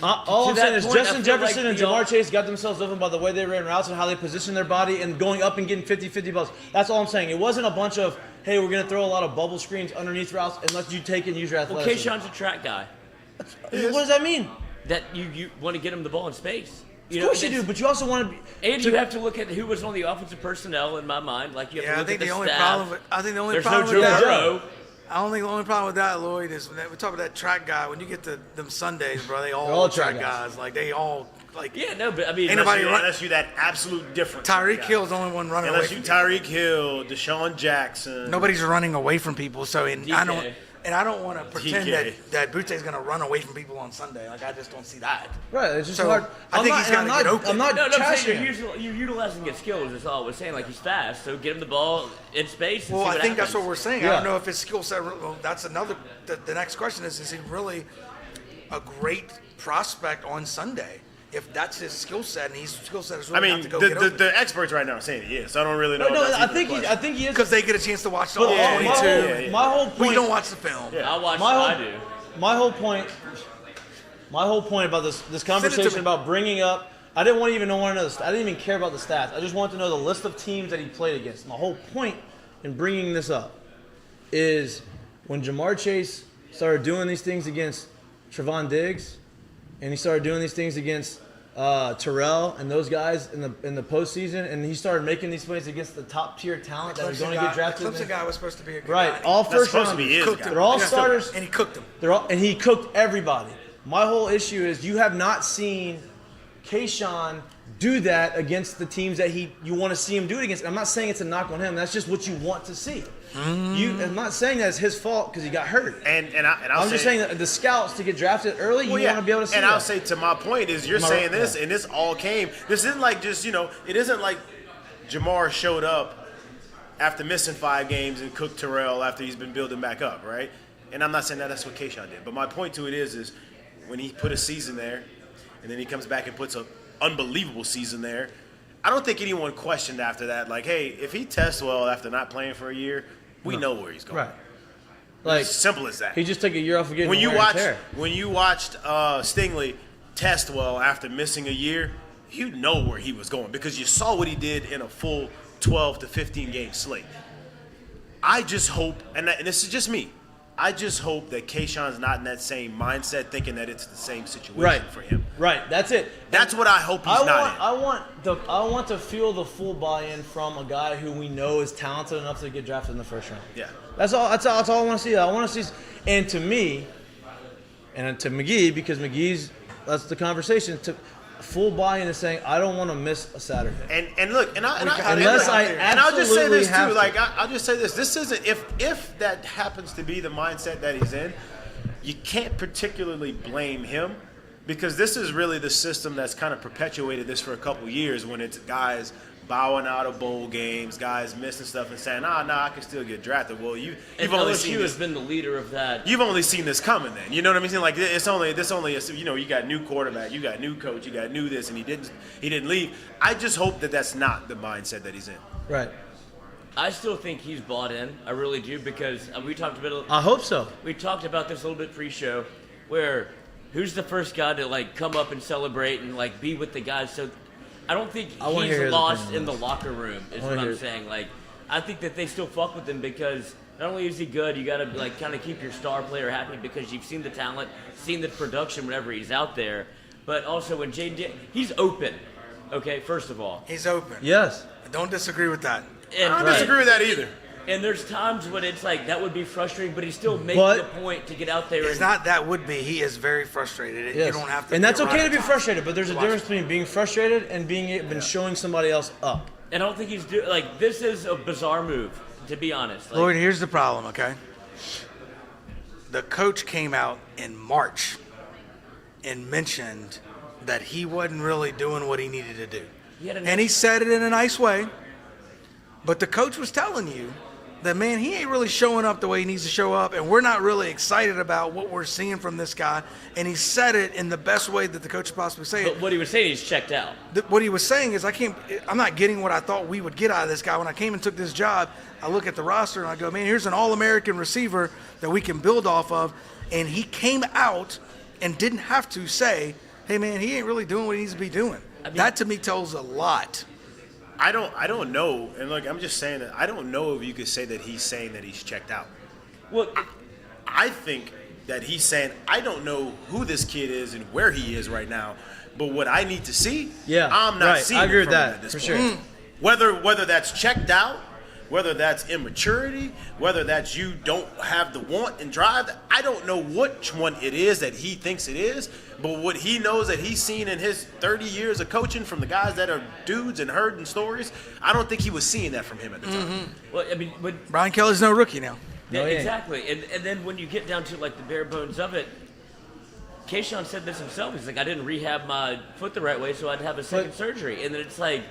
All to I'm that saying is point, I Justin feel like Jefferson and the Jamar all- Chase got themselves open by the way they ran routes and how they positioned their body and going up and getting 50-50 balls. That's all I'm saying. It wasn't a bunch of, hey, we're going to throw a lot of bubble screens underneath routes and let you take and use your Well, athleticism. Kayshon's a track guy. What does that mean? That you want to get him the ball in space. Of course you do, but you also want to be. And you have to look at who was on the offensive personnel in my mind. Like you have Yeah, to I look think at the the only staff. problem with There's no Joe that. Burrow. I don't think the only problem with that, Lloyd, is when we talk about that track guy. When you get to them Sundays, bro, they all, They're all track track guys. Like they all like. Yeah, no, but I mean, Ain't nobody Unless you that absolute difference. Tyreek guy. Hill's the only one running away. Unless you From Tyreek Hill, Deshaun Jackson. Nobody's running away from people. So I don't want to pretend DK. that Boutte's going to run away from people on Sunday. Like I just don't see that. Right, it's just So, hard. I think he's gotta get open. I'm not No, I'm trashing saying him. you're utilizing his skills. That's all I was saying. Like he's fast, so get him the ball in space. And Well, see I what think that's happens. what we're saying. Yeah. I don't know if his skill set. Well, that's another. The next question is he really a great prospect on Sunday? If that's his skill set, and his skill set is I really mean, not to go get open. the experts right now are saying he is. So I don't really know. No, if that's I even think a he. question. I think he is. because they get a chance to watch the But all Yeah, 22. yeah. my whole point. We don't watch the film. I watch. My I whole, do. my whole point. My whole point about this to conversation me. about bringing up. I didn't want to know. I didn't even care about the stats. I just wanted to know the list of teams that he played against. My whole point in bringing this up is when Jamar Chase started doing these things against Trevon Diggs, and he started doing these things against Terrell and those guys in the postseason, and he started making these plays against the top tier talent that are going to get drafted. The Clemson guy was supposed to be a good Right, guy. all That's first supposed to be rounders. his Cooked guy. him. They're all Yeah. starters. and he cooked him. And he cooked everybody. My whole issue is you have not seen Kayshon do that against the teams that you want to see him do it against. I'm not saying it's a knock on him. That's just what you want to see. I'm not saying that it's his fault because he got hurt. I'm just saying that the scouts to get drafted early, you want to be able to see. And that. I'll say to my point is you're saying this, and this all came. This isn't like just it isn't like Jamar showed up after missing 5 games and cooked Terrell after he's been building back up, right? And I'm not saying that that's what Kayshon did, but my point to it is when he put a season there, and then he comes back and puts an unbelievable season there. I don't think anyone questioned after that, like, hey, if he tests well after not playing for a year, we know where he's going. Right. Like, it's simple as that. He just took a year off of getting when you watched Stingley test well after missing a year, you know where he was going because you saw what he did in a full 12 to 15 game slate. I just hope, and this is just me, I just hope that Kayshon's not in that same mindset thinking that it's the same situation for him. Right, that's it. That's what I hope he's not in. I want to feel the full buy-in from a guy who we know is talented enough to get drafted in the first round. Yeah. That's all I want to see. I want to see, and to me, and to McGee, because that's the conversation, to full buy-in is saying I don't want to miss a Saturday. And look, I'll just say this too. Like I'll just say this. This isn't if that happens to be the mindset that he's in, you can't particularly blame him because this is really the system that's kind of perpetuated this for a couple years when it's guys bowing out of bowl games, guys missing stuff and saying, I can still get drafted. Well, you've only seen LSU has been the leader of that. You've only seen this coming then. You know what I mean? Like you got new quarterback, you got new coach, you got new this, and he didn't leave. I just hope that that's not the mindset that he's in. Right. I still think he's bought in. I really do because we talked about. I hope so. We talked about this a little bit pre-show, where who's the first guy to like come up and celebrate and like be with the guys. So I don't think he's lost in the locker room. Is what I'm saying. Like I think that they still fuck with him because not only is he good, you got to like kind of keep your star player happy because you've seen the talent, seen the production whenever he's out there. But also when he's open. Okay, first of all, he's open. Yes. I don't disagree with that. And I don't disagree with that either. And there's times when it's like that would be frustrating, but he's still making the point to get out there. It's not that would be. He is very frustrated. Yes. You don't have to. And that's okay to be frustrated, but there's a difference between being frustrated and been showing somebody else up. And I don't think he's this is a bizarre move, to be honest. Like, Lloyd, here's the problem. Okay. The coach came out in March and mentioned that he wasn't really doing what he needed to do, and he said it in a nice way. But the coach was telling you that, man, he ain't really showing up the way he needs to show up, and we're not really excited about what we're seeing from this guy. And he said it in the best way that the coach could possibly say it. But what he was saying, he's checked out. What he was saying is, I'm not getting what I thought we would get out of this guy. When I came and took this job, I look at the roster and I go, man, here's an All-American receiver that we can build off of. And he came out and didn't have to say, hey, man, he ain't really doing what he needs to be doing. That, to me, tells a lot. I don't know, and look, I'm just saying that I don't know if you could say that he's saying that he's checked out. Well, I think that he's saying I don't know who this kid is and where he is right now, but what I need to see, I'm not seeing. I agree with from him that at this for point. sure. Whether that's checked out, whether that's immaturity, whether that's you don't have the want and drive, I don't know which one it is that he thinks it is, but what he knows that he's seen in his 30 years of coaching from the guys that are dudes and heard stories, I don't think he was seeing that from him at the time. Well, I mean, Brian Kelly's no rookie now. Yeah, exactly. And then when you get down to like the bare bones of it, Kayshon said this himself. He's like, I didn't rehab my foot the right way, so I'd have a second surgery. And then it's like,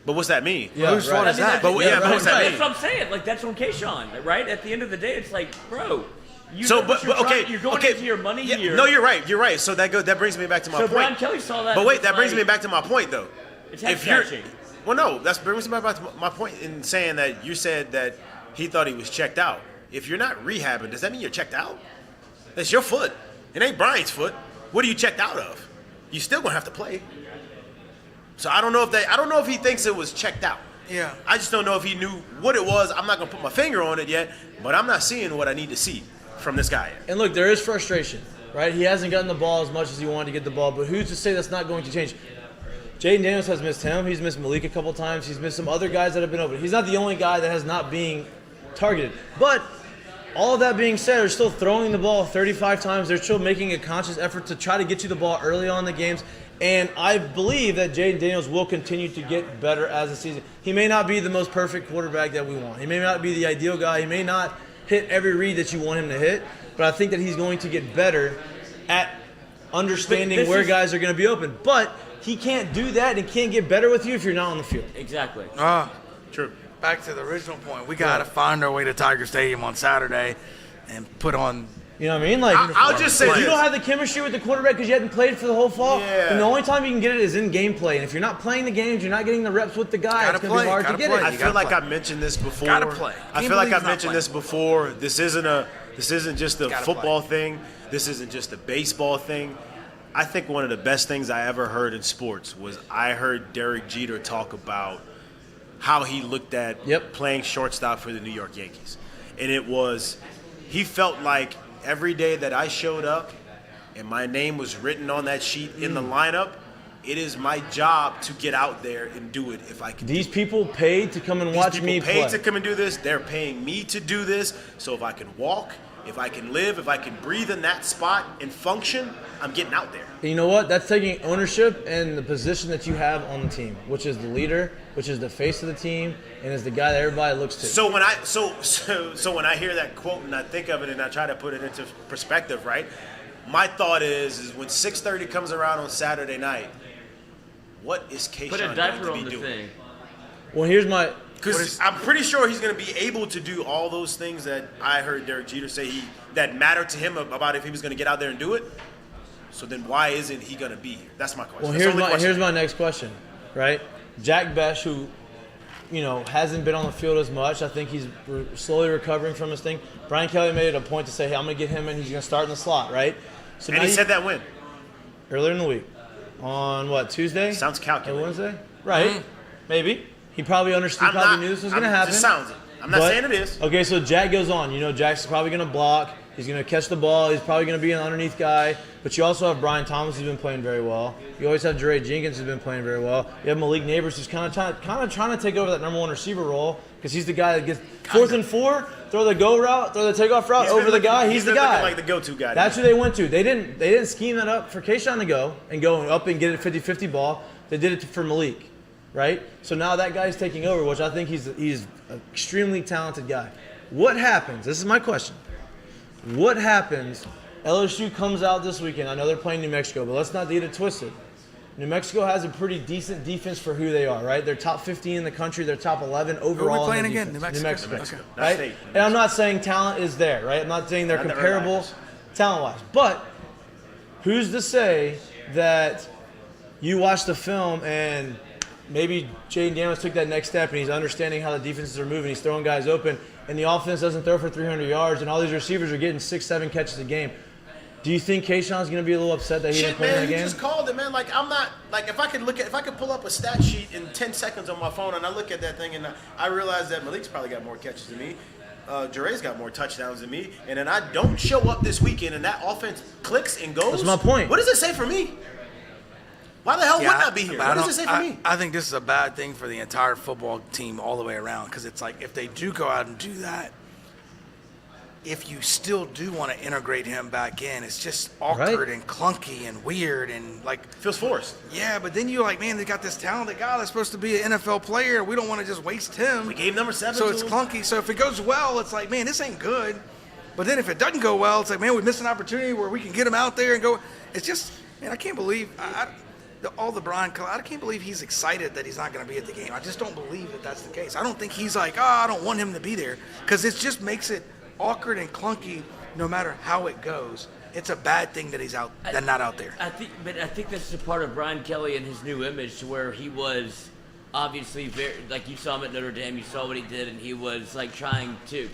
but what's that mean? Yeah, whose fault is that? But what's that mean? That's what I'm saying. Like that's on Kayshon, right? At the end of the day, it's like, bro. You're going into your money year. No, you're right. You're right. So that brings me back to my point. So Brian Kelly saw that. But wait, that brings me back to my point, though. It's head-scratching. Well, no, that brings me back to my point in saying that you said that he thought he was checked out. If you're not rehabbing, does that mean you're checked out? That's your foot. It ain't Brian's foot. What are you checked out of? You still gonna have to play. So I don't know if he thinks it was checked out. Yeah. I just don't know if he knew what it was. I'm not gonna put my finger on it yet, but I'm not seeing what I need to see from this guy. And look, there is frustration, right? He hasn't gotten the ball as much as he wanted to get the ball, but who's to say that's not going to change? Jaden Daniels has missed him. He's missed Malik a couple times. He's missed some other guys that have been open. He's not the only guy that has not being targeted. But all of that being said, they're still throwing the ball 35 times. They're still making a conscious effort to try to get you the ball early on in the games. And I believe that Jaden Daniels will continue to get better as the season. He may not be the most perfect quarterback that we want. He may not be the ideal guy. He may not hit every read that you want him to hit. But I think that he's going to get better at understanding where guys are going to be open. But he can't do that and can't get better with you if you're not on the field. Exactly. True. Back to the original point. We got to find our way to Tiger Stadium on Saturday and put on. You know what I mean? Like, I'll just say if you this. don't have the chemistry with the quarterback because you hadn't played for the whole fall, Yeah. then the only time you can get it is in gameplay. And if you're not playing the games, you're not getting the reps with the guy, it's going to be hard to get it. I feel like I mentioned this before. Gotta play. I feel like I've mentioned this before. This isn't just a football thing. This isn't just a baseball thing. I think one of the best things I ever heard in sports was I heard Derek Jeter talk about how he looked at playing shortstop for the New York Yankees. And it was, he felt like every day that I showed up and my name was written on that sheet in the lineup, it is my job to get out there and do it if I can. These people paid to come and watch me play. These people paid to come and do this. They're paying me to do this. So if I can walk, if I can live, if I can breathe in that spot and function, I'm getting out there. And you know what? That's taking ownership and the position that you have on the team, which is the leader, which is the face of the team, and is the guy that everybody looks to. So when when I hear that quote and I think of it and I try to put it into perspective, right? My thought is when 6:30 comes around on Saturday night, what is Kayshon Put a going diaper to on be the doing? thing. Well, here's my. Because I'm pretty sure he's going to be able to do all those things that I heard Derek Jeter say that mattered to him about if he was going to get out there and do it. So then why isn't he going to be here? That's my question. Well, here's my next question, right? Jack Besh, who, hasn't been on the field as much. I think he's slowly recovering from his thing. Brian Kelly made it a point to say, hey, I'm going to get him in. He's going to start in the slot, right? So and he said that when? Earlier in the week. On what, Tuesday? Sounds calculated. Or Wednesday? Right. Maybe. He probably understood, knew this was going to happen. Just sounds it. I'm not saying it is. Okay, so Jack goes on. Jack's probably going to block. He's going to catch the ball. He's probably going to be an underneath guy. But you also have Brian Thomas, who's been playing very well. You always have Jere Jenkins, who's been playing very well. You have Malik Neighbors, who's kind of trying to take over that number one receiver role because he's the guy that gets 4th and 4, throw the go route, throw the takeoff route over the guy. He's the guy. Like the go-to guy. That's who they went to. They didn't scheme that up for Kayshon to go up and get a 50-50 ball. They did it for Malik, right? So now that guy's taking over, which I think he's an extremely talented guy. What happens? This is my question. What happens? LSU comes out this weekend. I know they're playing New Mexico, but let's not get it twisted. New Mexico has a pretty decent defense for who they are, right? They're top 15 in the country. They're top 11 overall. Who are we playing in the again? defense. New Mexico. Okay. Right? And I'm not saying talent is there, right? I'm not saying they're comparable talent-wise. But who's to say that you watch the film and maybe Jaden Daniels took that next step and he's understanding how the defenses are moving. He's throwing guys open, and the offense doesn't throw for 300 yards, and all these receivers are getting 6-7 catches a game. Do you think Kayshon's going to be a little upset that he didn't play in the game? You just called it, man. Like, I'm not, like, if I could pull up a stat sheet in 10 seconds on my phone and I look at that thing and I realize that Malik's probably got more catches than me, Jere's got more touchdowns than me, and then I don't show up this weekend and that offense clicks and goes. That's my point. What does it say for me? Why the hell wouldn't I be here? What does it say for me? I think this is a bad thing for the entire football team all the way around because it's like if they do go out and do that, if you still do want to integrate him back in, it's just awkward and clunky and weird and like feels forced. Yeah, but then you're like, man, they got this talented guy that's supposed to be an NFL player. We don't want to just waste him. We gave number 7. So it's clunky. So if it goes well, it's like, man, this ain't good. But then if it doesn't go well, it's like, man, we missed an opportunity where we can get him out there and go. It's just, man, I can't believe all the Brian. I can't believe he's excited that he's not going to be at the game. I just don't believe that that's the case. I don't think he's like, I don't want him to be there because it just makes it awkward and clunky no matter how it goes. It's a bad thing that he's not out there. I think this is a part of Brian Kelly and his new image to where he was obviously very, like you saw him at Notre Dame, you saw what he did, and he was like trying to.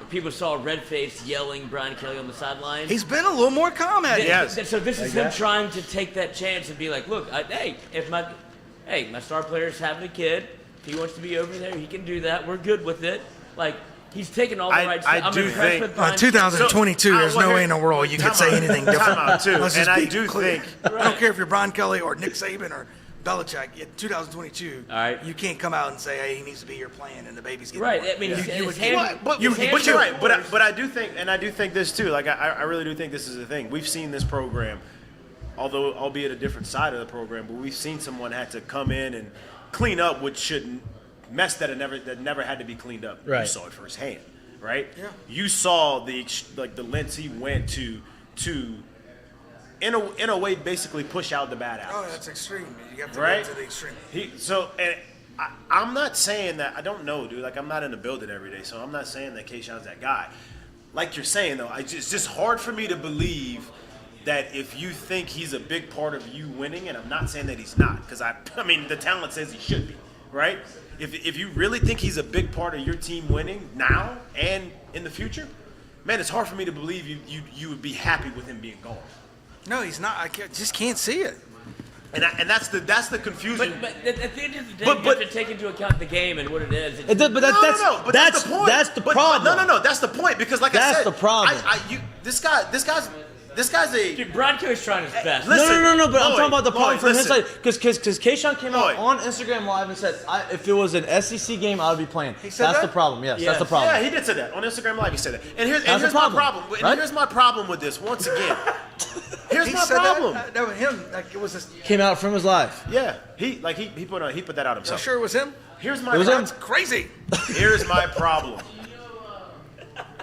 People saw red face yelling Brian Kelly on the sideline. He's been a little more calm at it. Yes. So this is him trying to take that chance and be like, look, if my star player's having a kid, if he wants to be over there, he can do that. We're good with it. Like, he's taking all the right steps. I'm impressed with Brian 2022, there's no way in the world you could say anything different. Time out, too. Let's just and be I do clear. think I don't care if you're Brian Kelly or Nick Saban or Belichick in 2022. All right. You can't come out and say, "Hey, he needs to be here playing," and the baby's getting Right. born. I mean, you would But you're right. But I do think this too. Like I really do think this is a thing. We've seen this program, although albeit a different side of the program, but we've seen someone had to come in and clean up what shouldn't mess that never had to be cleaned up. Right. You saw it firsthand, right? Yeah. You saw the lengths he went to in a way basically push out the bad apples. Oh, that's extreme. You have to Right? go to the extreme. I'm not saying that. I don't know, dude. Like, I'm not in the building every day, so I'm not saying that Kayshon's that guy. Like you're saying, though, it's just hard for me to believe that if you think he's a big part of you winning, and I'm not saying that he's not, because I mean, the talent says he should be, right? If you really think he's a big part of your team winning now and in the future, man, it's hard for me to believe you would be happy with him being gone. No, he's not. Just can't see it. And that's the confusion. But at the end of the day, you have to take into account the game and what it is. But that's the problem. That's the point, because like I said, That's the problem. This guy's a. Dude, Bronco's trying his best. Listen, No, but I'm Lloyd, talking about the problem Lloyd, from his listen. side. Because Kayshon came out Lloyd. on Instagram Live and said, if it was an SEC game, I would be playing. said That's that? the problem. Yes, Yes. that's the problem. Yeah, he did say that on Instagram Live. He said that, and here's That's the my problem, problem. right? And here's my problem with this. Once again, here's He my said problem. that was him. Like it was. Came out from his live. Yeah, he put that out You himself. sure it was him? Here's my It was problem. him. That's crazy. Here's my problem.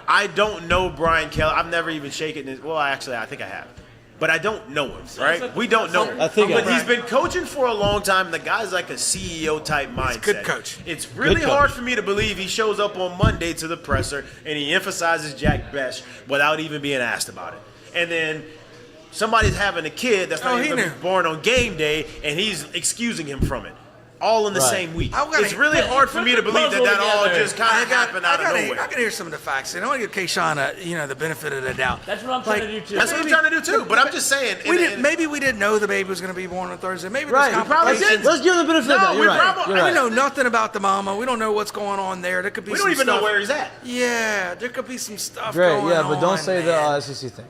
I don't know Brian Kelly. I've never even shaken his. Well, actually, I think I have. But I don't know him, right? We don't know him. I think but I- he's been coaching for a long time. The guy's like a CEO type mindset. good coach. It's really Good coach. hard for me to believe he shows up on Monday to the presser and he emphasizes Jack Bech without even being asked about it. And then somebody's having a kid that's not Oh, even he going to knew. be born on game day, and he's excusing him from it. All in the Right. same week. I gotta- It's really hard for me to believe that all together. just kind of happened out of nowhere. I gotta hear some of the facts, and I want to give Kayshon the benefit of the doubt. That's what I'm trying to do, too. That's what I'm trying to do too. But I'm just saying. Maybe we didn't know the baby was going to be born on Thursday. Maybe Right. there's We probably complications. Let's give him the benefit of that. No, You're we right. probably- You're We right. know nothing about the mama. We don't know what's going on there. There could be. We some don't even stuff. know where he's at. Yeah, there could be some stuff Great, going yeah, on. but don't say the man. SEC thing.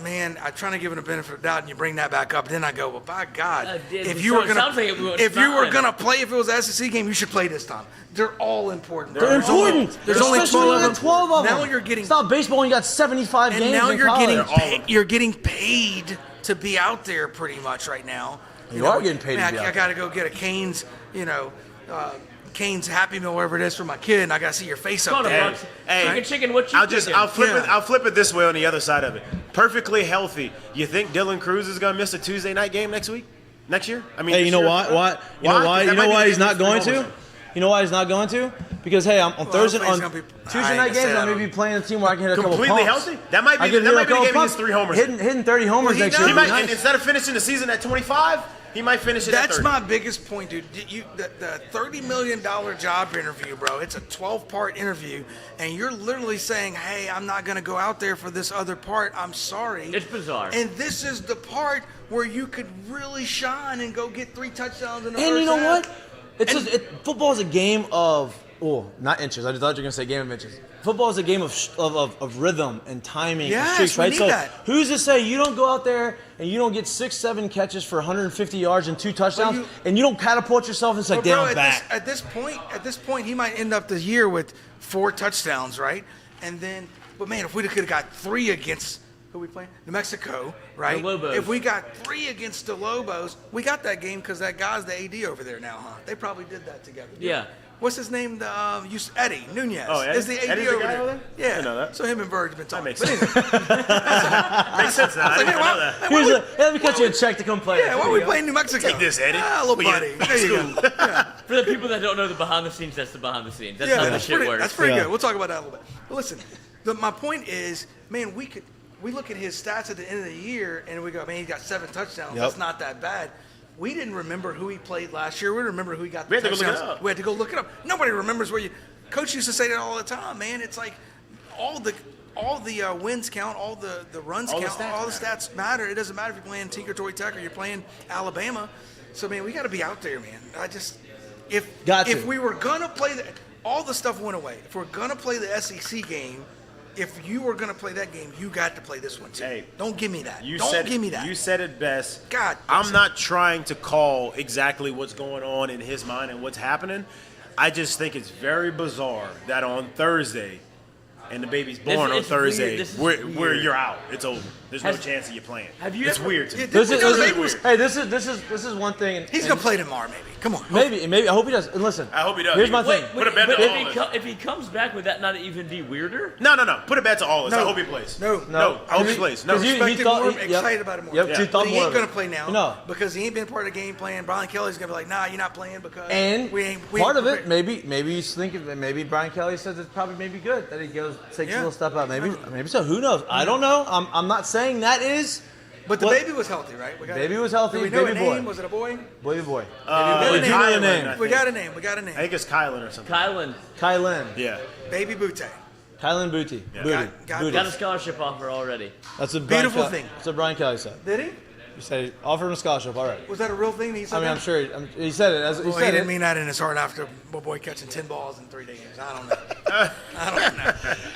Man, I'm trying to give it a benefit of the doubt, and you bring that back up. Then I go, well, by God, it if you were sounds gonna, like it was if you were fine. gonna play, if it was an SEC game, you should play this time. They're all important. They're There's only- important. There's only Especially 12 when of you them. got 12 of them. Now you're getting, It's not baseball and you got 75 and games now in you're college. getting, They're all of them. you're getting paid to be out there pretty much right now. You are getting paid to man, be I out got to go get a Cane's, Cane's Happy Meal, whatever it is, for my kid, and I got to see your face up Call it a there. box. Hey, Chicken, what you I'll cooking? flip it this way on the other side of it. Perfectly healthy. You think Dylan Cruz is gonna miss a Tuesday night game next year? I mean, Hey, you this know year? why? You know why? Because You that know might why be he's the not going three to? homers. You know why he's not going to? Because hey, on Thursday, I think on he's gonna be- I Tuesday ain't night gonna say games, that I'm gonna on- be playing a team where I can hit a couple Completely pumps. healthy? That might be I the can hit a game couple he hits pumps. 3 homers. Hitting 30 homers Well, he next knows. year. He would be might, nice. instead of finishing the season at 25, he might finish it at That's 30. my biggest point, dude. The $30 million job interview, bro. It's a 12-part interview, and you're literally saying, hey, I'm not going to go out there for this other part. I'm sorry. It's bizarre. And this is the part where you could really shine and go get 3 touchdowns in the first And you know half. what? Football is a game of not inches. I just thought you were gonna say game of inches. Football is a game of rhythm and timing and Yes, streaks, we right? need So that. who's to say you don't go out there and you don't get 6-7 catches for 150 yards and 2 touchdowns, you- and you don't catapult yourself and say, But "Damn, bro, I'm back." at this point, he might end up the year with 4 touchdowns, right? And then, but man, if we could have got 3 against who we playing? New Mexico, right? The Lobos. If we got 3 against the Lobos, we got that game because that guy's the AD over there now, huh? They probably did that together. Yeah. What's his name? Eddie Nunez. Oh, Eddie? Is the AD Eddie's the over guy there? over there? Yeah. I didn't know that. So him and Bird's been talking. makes But sense. anyway, Makes sense now. I didn't know that. Let me cut you a check to come play. yeah, why are we playing New Mexico? Take this, Eddie. Ah, little We get buddy. it. There you go. Yeah. For the people that don't know the behind the scenes, that's the behind the scenes. That's Yeah, how the that's shit pretty, works. that's pretty Yeah. good. We'll talk about that a little bit. But listen, my point is, man, we look at his stats at the end of the year and we go, man, he got 7 touchdowns. Yep. That's not that bad. We didn't remember who he played last year. We didn't remember who he got. We had to go touchdowns. look it up. We had to go look it up. Nobody remembers where you. Coach used to say that all the time, man. It's like all the wins count, all the runs All the count, stats all the matter. stats matter. It doesn't matter if you're playing Tinker Toy Tech or you're playing Alabama. So man, we got to be out there, man. Got to. if we were gonna play all the stuff went away. If we're gonna play the SEC game, if you were going to play that game, you got to play this one too. Hey, don't give me that. You Don't said give me that. You said it best. God, I'm listen. not trying to call exactly what's going on in his mind and what's happening. I just think it's very bizarre that on Thursday, and the baby's born on it's Thursday, weird. This is where weird. you're out. It's over. There's no Has- chance of you playing. have you It's ever- weird to me. Yeah, This is, because this they is- was- hey, this is one thing. He's going to play tomorrow, maybe. Come on. Maybe. I hope he does. And listen, I hope he does. Here's my Wait, thing. Put a bet but to if all he, of us. if he comes back, would that not even be weirder? No. Put a bet to all of us. No. I hope he plays. No. No. I hope he plays. No. Because you- Respect him thought- more, he- yep. excited about it more. Yep, Yeah. he But thought he more ain't of going it. to play now No. because he ain't been part of the game plan. Brian Kelly's going to be like, nah, you're not playing because And we part ain't of it, prepared." maybe he's thinking that maybe Brian Kelly says it's probably maybe good that he goes takes Yeah. a little step out. Maybe so. Who knows? I don't know. I'm not saying that is. But the what- baby was healthy, right? We got Baby was healthy, Do we know baby a name? boy. Was it a boy? Boy. We We got do a know the name. name. I We think. got a name. We got a I name. think it's Kylan or something. Kylan Kylan. Yeah. Baby Boutte. Kylan Booty. Yeah. Booty. Got- Booty. got a scholarship offer already. That's what Brian Beautiful Kelly- thing. That's what Brian Kelly said. Did he? He said he offered him a scholarship. All right. Was that a real thing that he said? I mean, that? I'm sure he said it. As he Well, said he didn't it. mean that in his heart after my boy catching 10 balls in 3 days. I don't know. I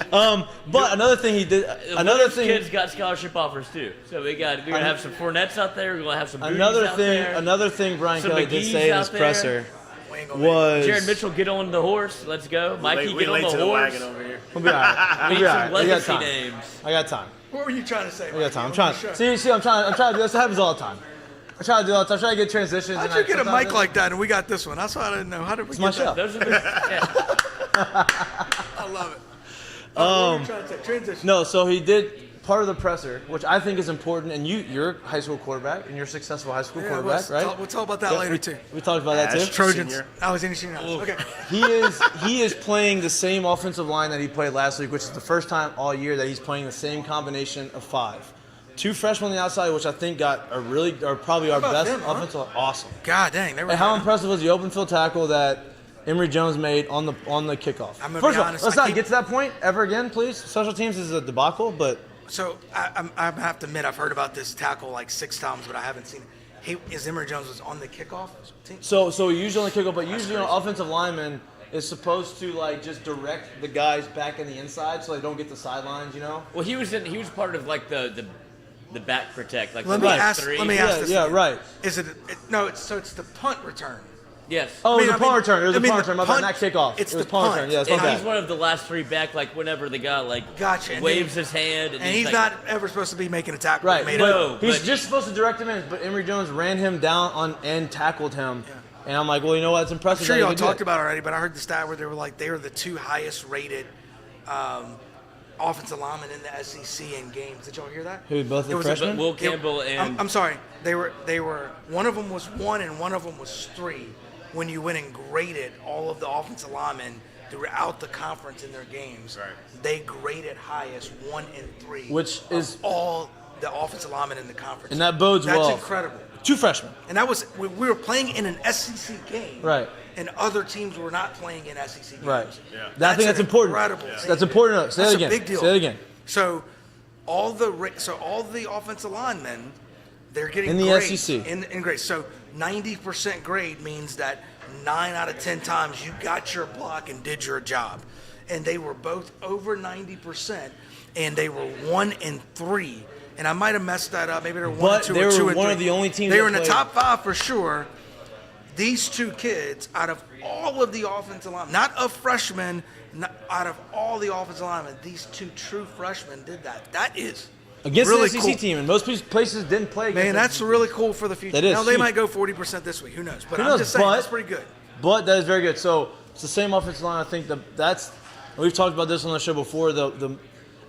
don't know. But another thing he did. Another Williams thing. kids got scholarship offers too. So we're gonna have some Fournettes out there. We're gonna have some Booties Another out thing. there. Another thing Brian Some Kelly did McGee's say in out his there. presser We ain't gonna make it. was. Jared Mitchell, get on the horse. Let's go. Mikey, We get on late the to the horse. wagon over here. We'll be all right. We We'll need be all some right. We got legacy time. names. I got time. What were you trying to say? I got time. I'm Mikey? trying. Sure. See, I'm trying to do this. It happens all the time. I try to do all the time. I try to get transitions. How'd and you I get a sometimes mic like that and we got this one? That's why I didn't know. How did we It's get my that? show. Those are the, yeah. I love it. What were you trying to say? Transition. No, so he did part of the presser, which I think is important. And you're a high school quarterback, and you're a successful high school Yeah, quarterback, right? We'll talk about that later, too. We talked about that too. Ash. Trojans. Senior. I was in the Okay. He is playing the same offensive line that he played last week, which is the first time all year that he's playing the same combination of 5. 2 freshmen on the outside, which I think got probably our about best them, huh? offensive line. Awesome. God dang. They were And how good. impressive was the open field tackle that Emory Jones made on the kickoff? I'm gonna First be of all, honest, let's I not keep- get to that point ever again, please. Special teams is a debacle, but So I have to admit I've heard about this tackle like 6 times, but I haven't seen it. Emory Jones was on the kickoff team. so usually on the kickoff, but usually an offensive lineman is supposed to like just direct the guys back in the inside so they don't get the sidelines, you know? Well, he was part of like the back protect, like Let the me back ask. three. Let me ask this. Yeah, again. right. Is it? No. It's the punt return. Yes. Oh, it was I a mean- punt return. It was I a mean, punt the return. My bad, not punt- kickoff. it's It was the punt punt. return. Yes, And my he's bad. one of the last 3 back, like whenever the guy like Gotcha. And waves then- his hand, and, And he's like, not ever supposed to be making a tackle. Right, Made but it. No, he's but- just supposed to direct him in, but Emory Jones ran him down on and tackled him. Yeah. And I'm like, well, you know what? It's I'm impressive. sure that he y'all could do talked it. about it already, but I heard the stat where they were the 2 highest rated offensive linemen in the SEC in games. Did y'all hear that? Who, both the It was- freshmen? Will Campbell and I'm sorry. They were one of them was 1 and one of them was 3. When you went and graded all of the offensive linemen throughout the conference in their games, Right. they graded highest 1 and 3, Which of is- all the offensive linemen in the conference. And that bodes That's well. incredible. 2 freshmen. And that was we were playing in an SEC game, Right. And other teams were not playing in SEC games. Right. Yeah. I think that's an important. incredible thing. That's important. Say That's it again. a big deal. Say it again. So all the offensive linemen, they're getting In the grades SEC. in grades. So 90% grade means that 9 out of 10 times you got your block and did your job. And they were both over 90%, and they were 1 and 3. And I might have messed that up. Maybe they're 1 But and 2 they or 2 were and one 3. of the only teams They that were in the played- top 5 for sure. These 2 kids, out of all of the offensive linemen, not of freshmen, out of all the offensive linemen, these 2 true freshmen did that. That is Against really the SEC cool. team, and most places didn't play against Man, them. that's really cool for the future. That is Now, they huge. might go 40% this week. Who knows? But Who I'm knows? just saying, But- that's pretty good. But that is very good. So it's the same offensive line. I think that's we've talked about this on the show before. The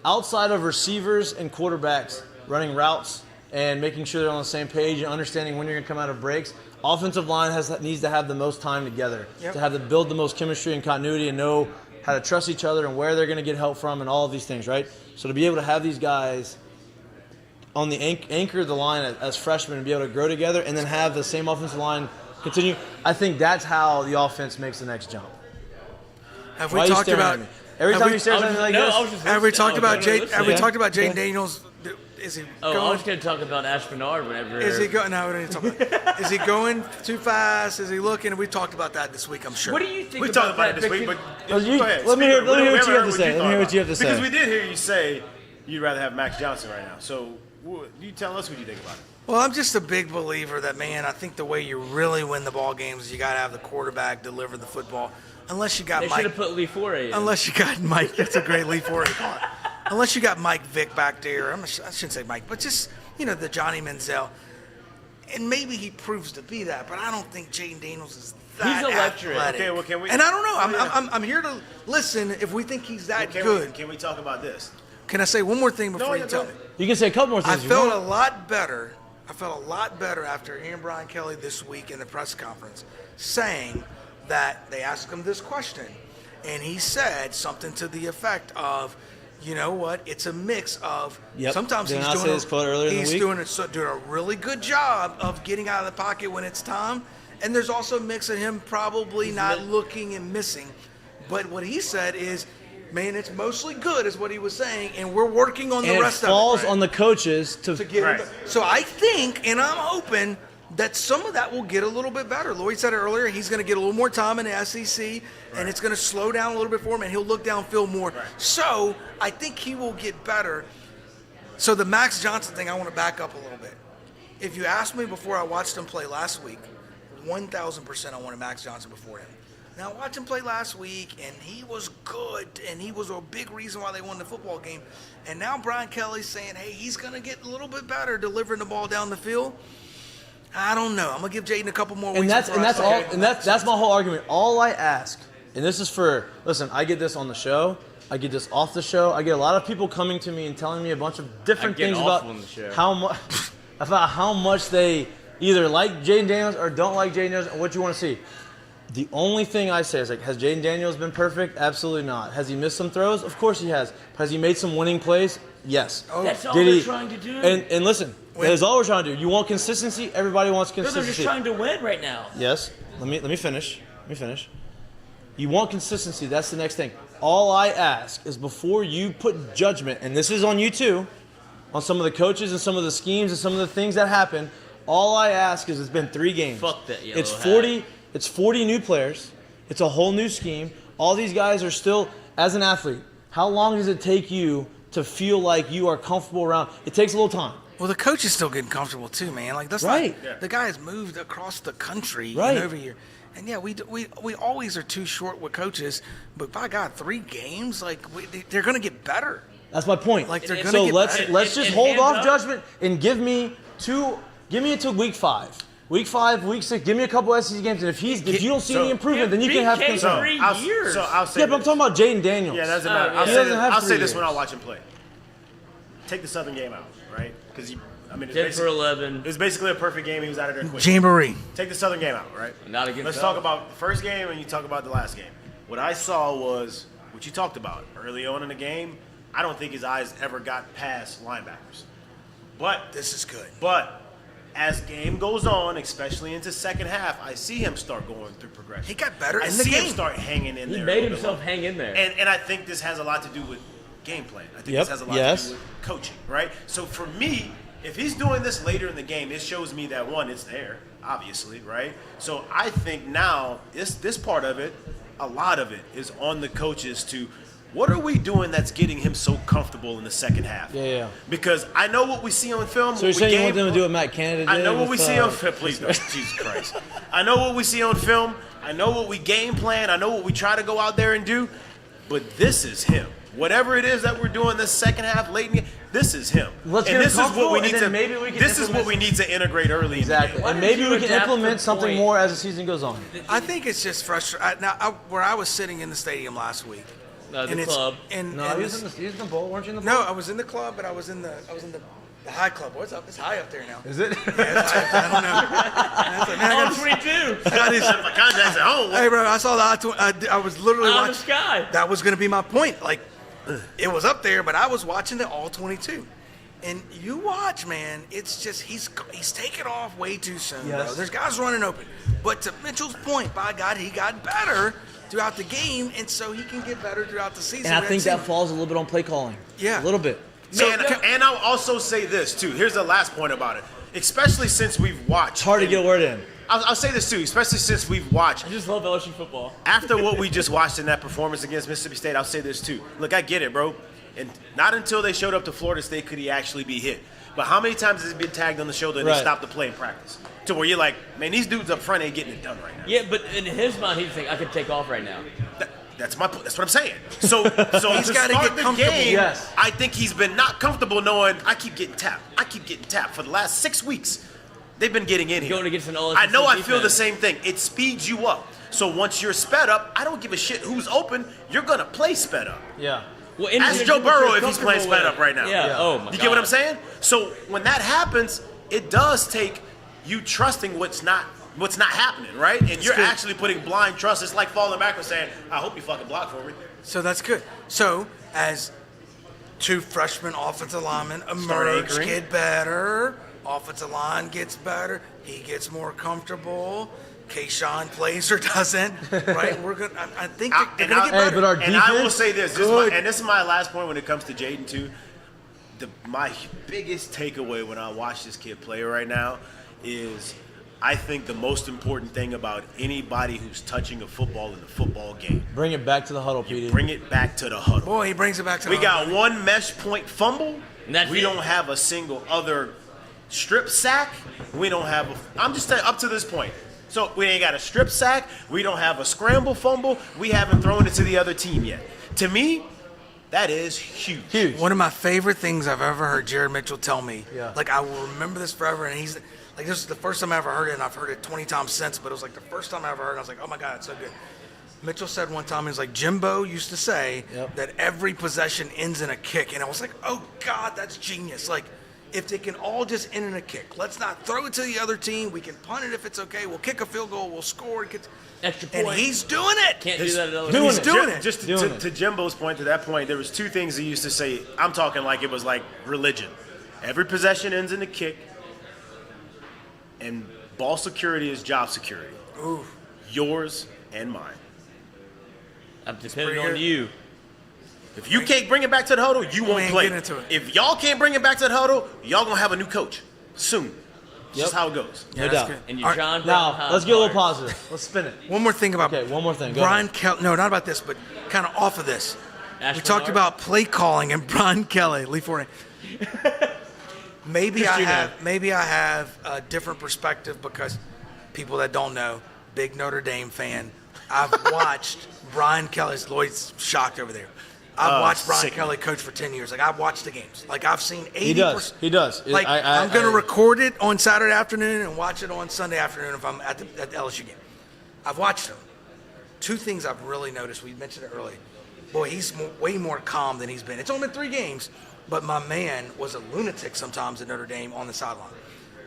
outside of receivers and quarterbacks running routes and making sure they're on the same page and understanding when you're going to come out of breaks, offensive line needs to have the most time together Yep. to build the most chemistry and continuity and know how to trust each other and where they're going to get help from and all of these things, right? So to be able to have these guys on the anchor of the line as freshmen and be able to grow together and then have the same offensive line continue, I think that's how the offense makes the next jump. Have Why we are you talked staring about at me? Every have time we- you stare at something like this, Have we talked about Jay? Jaden Daniels Oh, I going? was going to talk about Ash Bernard whenever. Is he going? No, we don't need to talk about that. Is he going too fast? Is he looking? We talked about that this week, I'm sure. What do you think We about talked about that? it this week, Because- but go ahead. let me speak hear up. what We you haven't have heard to say. Let me thought hear what about you have to say. Because we did hear you say you'd rather have Max Johnson right now. So you tell us what you think about it. Well, I'm just a big believer that, man, I think the way you really win the ball games is you got to have the quarterback deliver the football. Unless you got They should Mike. have put Lee Foray in. Unless you got Mike. That's a great Lee Foray call. Unless you got Mike Vick back there. I shouldn't say Mike, but just, the Johnny Manziel. And maybe he proves to be that, but I don't think Jaden Daniels is that He's electric. athletic. Okay, well, can we? And I don't know. I'm here to listen if we think he's that good. Can we talk about this? Can I say one more thing before No, you no, tell no. me? You can say a couple more I things. if you felt want. a lot better. I felt a lot better after Ian Brian Kelly this week in the press conference saying that they asked him this question, and he said something to the effect of, you know what? It's a mix of Yep. sometimes Didn't he's I say this quote earlier in the he's week? doing a really good job of getting out of the pocket when it's time, and there's also a mix of him probably not looking and missing. But what he said is, man, it's mostly good, is what he was saying, and we're working on the And it rest of it. falls on the coaches to Get Right. him. So I think, and I'm hoping that some of that will get a little bit better. Lloyd said it earlier, he's going to get a little more time in the SEC, and it's going to slow down a little bit for him, and he'll look downfield more. So I think he will get better. So the Max Johnson thing, I want to back up a little bit. If you asked me before I watched him play last week, 1,000% I wanted Max Johnson before him. Now, I watched him play last week, and he was good, and he was a big reason why they won the football game. And now Brian Kelly's saying, hey, he's going to get a little bit better delivering the ball down the field. I don't know. I'm going to give Jaden a couple more weeks. And that's before I that's all. start. And that's my whole argument. All I ask, and this is for listen. I get this on the show. I get this off the show. I get a lot of people coming to me and telling me a bunch of different I get things off about on the show. how much they either like Jaden Daniels or don't like Jaden Daniels and what you want to see. The only thing I say is, like, has Jaden Daniels been perfect? Absolutely not. Has he missed some throws? Of course he has. Has he made some winning plays? Yes. That's all Did they're he? trying to do. And listen, that is all we're trying to do. You want consistency? Everybody wants No, they're consistency. just trying to win right now. Yes. Let me finish. You want consistency. That's the next thing. All I ask is before you put judgment, and this is on you too, on some of the coaches and some of the schemes and some of the things that happen, all I ask is it's been 3 games. Fuck that yellow It's hat. 40. It's 40 new players. It's a whole new scheme. All these guys are still, as an athlete, how long does it take you to feel like you are comfortable around? It takes a little time. Well, the coach is still getting comfortable too, man. Like that's Right. Not, the guy has moved across the country Right. and over here. And yeah, we always are too short with coaches, but by God, 3 games, like they're going to get better. That's my point. Like, they're And- gonna so get let's better. let's just And hold hands off up. judgment and give me until week 5. Week 5, week 6, give me a couple SEC games, and if you don't see any improvement, then you can have BK concern. three I'll, years. So I'll say Yeah, but I'm this. talking about Jaden Daniels. Yeah, that doesn't matter. yeah. I'll He say doesn't this, have I'll 3 say this when I years. watch him play. Take the Southern game out, right? Because it's 10 for basically, 11. it was basically a perfect game. He was out of there quick. Jamboree. Take the Southern game out, right? Not against Let's us. talk about the first game and you talk about the last game. What I saw was what you talked about early on in the game. I don't think his eyes ever got past linebackers. But This is good. as game goes on, especially into second half, I see him start going through progression. He got better I in the see him game. start hanging in He there. a made little bit himself longer. hang in there. And I think this has a lot to do with game plan. I think Yep, this has a lot yes. to do with coaching, right? So for me, if he's doing this later in the game, it shows me that one, it's there, obviously, right? So I think now this part of it, a lot of it is on the coaches to what are we doing that's getting him so comfortable in the second half? Yeah. Because I know what we see on film. So you're saying you want them to do what Matt Canada did? I know what we with, see on film. Please don't. Jesus Christ. I know what we see on film. I know what we game plan. I know what we try to go out there and do. But this is him. Whatever it is that we're doing this second half, late in the game, this is him. Let's and get this is comfortable, what we and need then to. maybe we can This is what we implement- need to integrate early Exactly. in the game. And maybe did we you can adapt implement the something point? more as the season goes on. I think it's just frustrating. Now, where I was sitting in the stadium last week, The and it's- club. and No, and he was it's- in the bowl, weren't you in the bowl? no, I was in the club, but I was in the high club. What's up? It's high up there now. Is it? Yeah, it's high up there. I don't know. That's like, man, I On gotta- 22. I got these my contacts at home. Hey, bro, I saw the I was literally Out of the watching. sky. That was going to be my point. Like, it was up there, but I was watching the all 22. And you watch, man, it's just he's taking off way too soon, bro. Yes. There's guys running open. But to Mitchell's point, by God, he got better throughout the game, and so he can get better throughout the season. And I We think haven't that seen- falls a little bit on play calling. Yeah. A little bit. Man, and I'll also say this too. Here's the last point about it. Especially since we've watched. It's hard to get a word in. I'll say this too. Especially since we've watched. I just love LSU football. After what we just watched in that performance against Mississippi State, I'll say this too. Look, I get it, bro. And not until they showed up to Florida State could he actually be hit. But how many times has he been tagged on the shoulder and they stopped the play in practice? To where you're like, man, these dudes up front ain't getting it done right now. Yeah, but in his mind, he's thinking, I could take off right now. That's what I'm saying. So he's gotta got get to the comfortable. game. Yes. I think he's been not comfortable knowing I keep getting tapped for the last 6 weeks. They've been getting in here. Going against an LSU I know. I feel the defense. same thing. It speeds you up. So once you're sped up, I don't give a shit who's open. You're gonna play sped up. Yeah. Well, Ask Joe Burrow if he's playing sped up right now. Yeah. Oh my. You get what I'm saying? So when that happens, it does take you trusting what's not happening, right? And you're actually putting blind trust. It's like falling back and saying, I hope you fucking block for me. So that's good. So as two freshman offensive linemen emerge, anchoring. get better, offensive line gets better, he gets more comfortable. Kayshon plays or doesn't, right? We're gonna. I think they're gonna get better. But our And I will defense, say this, good. and this is my last point when it comes to Jaden too. My biggest takeaway when I watch this kid play right now is I think the most important thing about anybody who's touching a football in the football game, Bring it back to the huddle, PD. bring it back to the huddle. Boy, he brings it back to. We the got huddle. one mesh point fumble. And that's We it. don't have a single other strip sack. We don't have I'm just saying up to this point. So we ain't got a strip sack. We don't have a scramble fumble. We haven't thrown it to the other team yet. To me, that is huge. Huge. One of my favorite things I've ever heard Jared Mitchell tell me. Yeah. Like I will remember this forever, and he's like, this is the first time I ever heard it, and I've heard it 20 times since, but it was like the first time I ever heard it. I was like, oh my God, it's so good. Mitchell said one time, he was like, Jimbo used to say that every possession ends in a kick, and I was like, oh God, that's genius. Like, if they can all just end in a kick, let's not throw it to the other team. We can punt it if it's okay. We'll kick a field goal. We'll score. Extra And point. he's doing it. Can't do that at LSU. Doing He's it. doing it. Just Doing it. to Jimbo's point, to that point, there was two things he used to say. I'm talking like it was like religion. Every possession ends in a kick, and ball security is job security. Ooh. Yours and mine. I'm depending pretty on good. you. If you can't bring it back to the huddle, you won't ain't play. getting into it. If y'all can't bring it back to the huddle, y'all gonna have a new coach soon. It's just how it goes. No that's doubt. good. And you're All right, John Now, Brown let's get a little Howard. positive. Let's spin it. One more thing about Okay, one more thing. Go Brian ahead. Kelly. No, not about this, but kind of off of this. We Ashland talked Art? about play calling and Brian Kelly. Lee Forney. Maybe I have a different perspective because people that don't know, big Notre Dame fan. I've watched Brian Kelly's. Lloyd's shocked over there. I've watched Brian sickening. Kelly coach for 10 years. Like I've watched the games. Like I've seen 80%. He does. He does. Like I'm going to record it on Saturday afternoon and watch it on Sunday afternoon if I'm at the LSU game. I've watched him. Two things I've really noticed. We mentioned it earlier. Boy, he's way more calm than he's been. It's only been 3 games, but my man was a lunatic sometimes at Notre Dame on the sideline.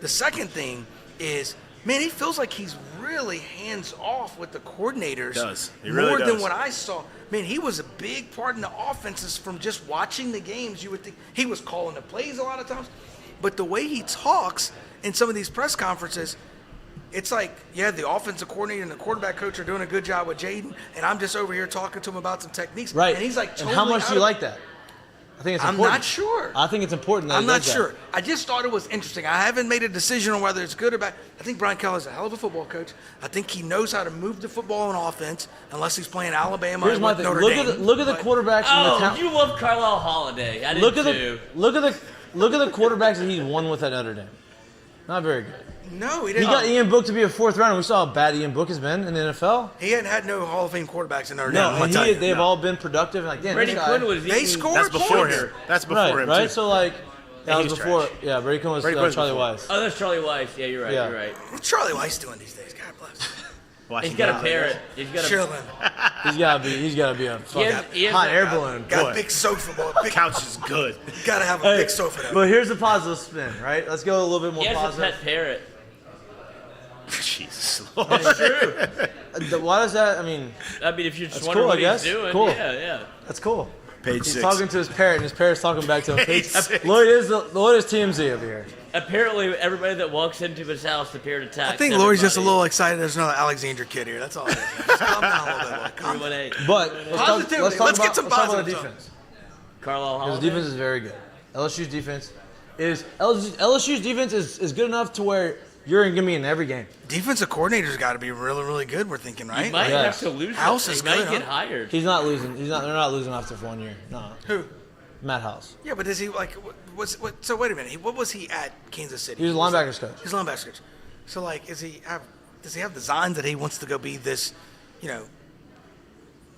The second thing is, man, he feels like he's really hands off with the coordinators. Does. He really more than does. what I saw. Man, he was a big part in the offenses from just watching the games. You would think he was calling the plays a lot of times, but the way he talks in some of these press conferences, it's like, yeah, the offensive coordinator and the quarterback coach are doing a good job with Jaden, and I'm just over here talking to him about some techniques. Right. And he's like, and totally how much out do you of- like that? I think it's I'm important. not sure. I think it's important that I'm he not does that. sure. I just thought it was interesting. I haven't made a decision on whether it's good or bad. I think Brian Kelly's a hell of a football coach. I think he knows how to move the football on offense, unless he's playing Alabama Here's and my with thing. Notre Look Dame. at the But- quarterbacks and the Oh, talent. you love Carlisle Holiday. I did Look at too. the quarterbacks that he's won with at Notre Dame. Not very good. No, he He didn't. got Ian Book to be a 4th rounder. We saw how bad Ian Book has been in the NFL. He hadn't had no Hall of Fame quarterbacks in Notre Dame. No, I'm gonna and tell you. they've all been productive. Like, damn, Brady this guy. Quinn was They eating- scored That's before points. him. That's before him right? too. So like, that he was was before. trash. Yeah, Brady Quinn was Brady Quinn's Charlie before. Weiss. Oh, that's Charlie Weiss. Yeah, you're right. Yeah. You're right. What's Charlie Weiss doing these days? God bless. He's got a parrot. He's got a. Chilling. He's gotta be a fucking he has hot a- air balloon. Got Boy. a big sofa. Boy. Big, Couch is good. gotta have a Hey, big sofa. Though. but here's the positive spin, right? Let's go a little bit more He has a positive. pet parrot. Jesus Lord. It's true. Why does that? I mean, I mean, if you're just That's wondering cool, I what guess. he's doing, Cool. yeah. that's cool. Page He's 6. talking to his parrot, and his parrot's talking back to him. Page 6. Lloyd is TMZ over here. Apparently, everybody that walks into his house, the parrot attacks. I think Lori's just a everybody. little excited. There's another Alexander kid here. That's all it is. Just calm down a little bit. Calm down. 318. But Positivity. Let's get some let's talk about the positive defense. Carlisle Because Holiday. the defense is very good. LSU's defense is good enough to where you're going to be in every game. Defensive coordinator's got to be really, really good. We're thinking, right? He might Yes. have to lose. House it. is He might good, get huh? hired. He's not losing. They're not losing after 1 year. No. Who? Matt House. Yeah, but is he like? So wait a minute. What was he at Kansas City? He was a linebackers coach. He's a linebackers coach. So like, does he have designs that he wants to go be this,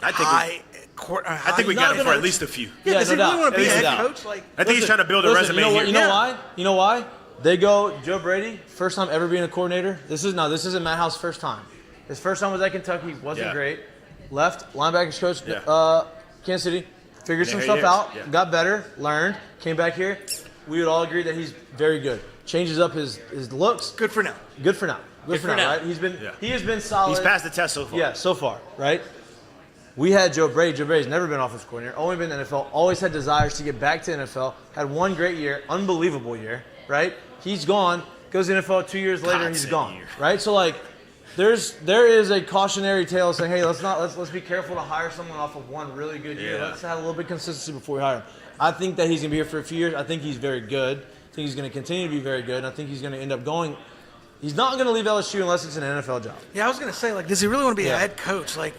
I think I think we he's got not him for gonna- at least a few. Yeah, Yeah, does no he really doubt. want to be a No head doubt. coach? Like, I think he's trying to build a Listen, resume you know, here. You know Yeah. why? You know why? They go Joe Brady, first time ever being a coordinator. This isn't Matt House' first time. His first time was at Kentucky, wasn't Yeah. great. Left, linebackers coach, Yeah. Kansas City, figured some There stuff he is. out, Yeah. got better, learned, came back here. We would all agree that he's very good. Changes up his looks. good for now. Good for now. Good for now, right? Yeah. He has been solid. He's passed the test so far. Yeah, so far, right? We had Joe Brady. Joe Brady's never been offensive coordinator, only been in the NFL, always had desires to get back to NFL, had one great year, unbelievable year, right? He's gone, goes to NFL 2 years later, and he's Godsend gone, year. right? So, like, there is a cautionary tale saying, hey, let's be careful to hire someone off of one really good year. Yeah. Let's have a little bit of consistency before we hire him. I think that he's going to be here for a few years. I think he's very good. I think he's going to continue to be very good, and I think he's going to end up going. He's not going to leave LSU unless it's an NFL job. Yeah, I was gonna say, like, does he really want to be a Yeah. head coach? Like,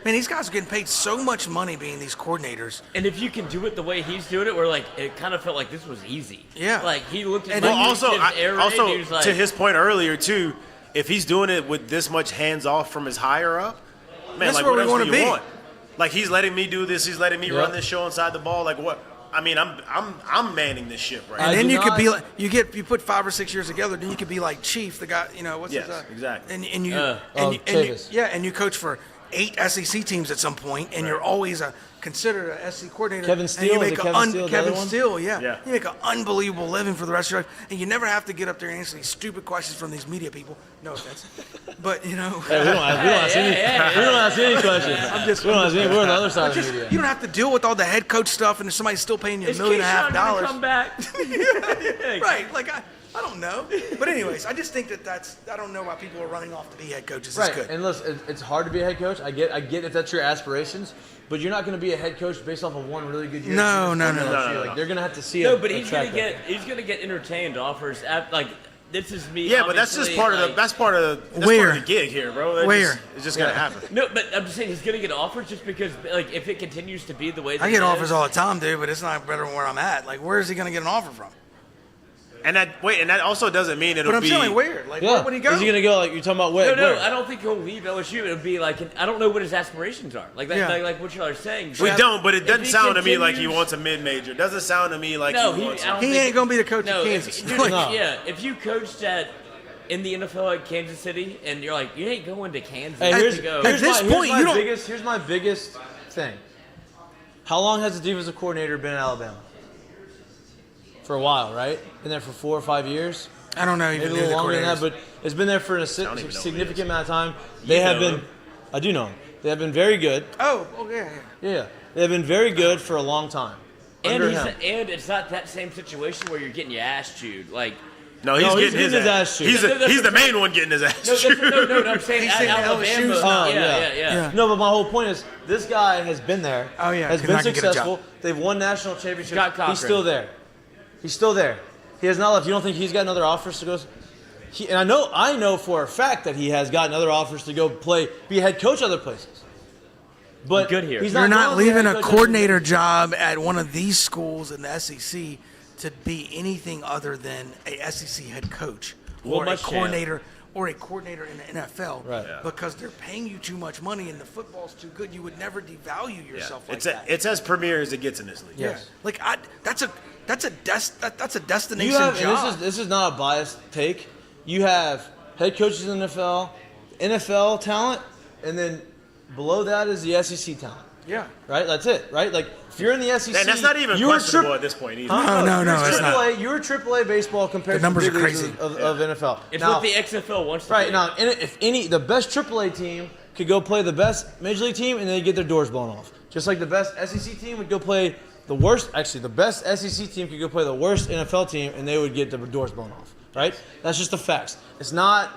man, these guys are getting paid so much money being these coordinators. And if you can do it the way he's doing it, where like it kind of felt like this was easy. Yeah. Like he looked at And my then Well, also, air raid, and he was like, to his point earlier too, if he's doing it with this much hands off from his higher up, man, That's like where what we else wanna do you be. want? Like he's letting me do this, he's letting me Yeah. run this show inside the ball. Like what? I mean, I'm manning this ship right And I now. then do you could not- be like, you put 5 or 6 years together, then you could be like Chief, the guy, what's Yes, his exactly. And you Oh, and you Chavis. and you coach for 8 SEC teams at some point, and you're always considered a SEC coordinator. Kevin and Steele, you is make it a Kevin Steele the Kevin other one? Steele, yeah. Yeah. You make an unbelievable living for the rest of your life, and you never have to get up there and answer these stupid questions from these media people. No offense, but Hey, we don't ask any questions. We don't ask any. We're on the other side of the just, media. you don't have to deal with all the head coach stuff, and if somebody's still paying you is $1.5 million. Keyshawn gonna come back? Right, like I don't know, but anyways, I just think I don't know why people are running off to be head coaches. It's Right, good. and listen, it's hard to be a head coach. I get if that's your aspirations, but you're not going to be a head coach based off of one really good year. No, You're no, just no, gonna no, see, no, like, no. they're going to have to see. No, a but he's track gonna record. get entertained offers at like this is me. Yeah, but that's just obviously, part of like- the that's part of Where? the gig here, bro. That Where? just, it's just gonna happen. No, but I'm just saying he's gonna get offers just because like if it continues to be the way that I get it offers is- all the time, dude, but it's not better than where I'm at. Like, where is he going to get an offer from? And that also doesn't mean it'll But I'm be. saying where? Like, Yeah, where would he go? is he going to go like you're talking about? Where? No, where? I don't think he'll leave LSU. It'll be like I don't know what his aspirations are. Like that, Yeah. like what y'all are saying. We But don't, but it if doesn't he sound to me like he continues- wants a mid-major. It doesn't sound to me like No, he wants. I don't He think- ain't going to be the coach No, of if- Kansas. dude, No. yeah. If you coached in the NFL at Kansas City and you're like you ain't going to Kansas Hey, to here's, go. At this point, you don't- Here's my biggest thing. How long has the defensive coordinator been in Alabama? For a while, right? Been there for 4 or 5 years. I don't know Maybe even a who little the longer than that, coordinator but it's been there for a don't even know who significant it is. amount of time. They have know been. him. I do know them. They have been very good. Oh, yeah. Yeah, they have been very good for a long time. and Under he's him. and it's not that same situation where you're getting your ass chewed. Like No, he's No, getting his ass. chewed. He's No, that's he's the what I'm main one getting his ass. no, that's, chewed. no, I'm saying He's at saying Alabama. LSU's not- yeah. Yeah. No, but my whole point is this guy has been there. Oh, yeah, has could been not get a job. successful. They've won national championships. Scott Cochran. He's still there. He's still there. He has not left. You don't think he's got another offers to go? And I know for a fact that he has gotten other offers to go be a head coach other places. But Good here. He's You're not going to be leaving head a coach coordinator job at one of these schools in the SEC to be anything other than a SEC head coach Well, or a much chance. coordinator in the NFL. Right. Yeah. Because they're paying you too much money and the football's too good. You would never devalue Yeah. yourself like It's that. it's as premier as it gets in this league. Yes. Yeah. Like that's a destination You have, job. and this is not a biased take. You have head coaches in the NFL talent, and then below that is the SEC talent. yeah. Right? That's it, right? Like, if you're in the SEC, And that's not even you were questionable at this point either. No, you're it's not. AAA, you're AAA baseball compared The numbers to the are big leagues crazy. of NFL. It's now, what the XFL wants to right be. now, if the best AAA team could go play the best Major League team and they get their doors blown off, just like the best SEC team would go play the worst. Actually, the best SEC team could go play the worst NFL team and they would get the doors blown off. Right? That's just the facts. It's not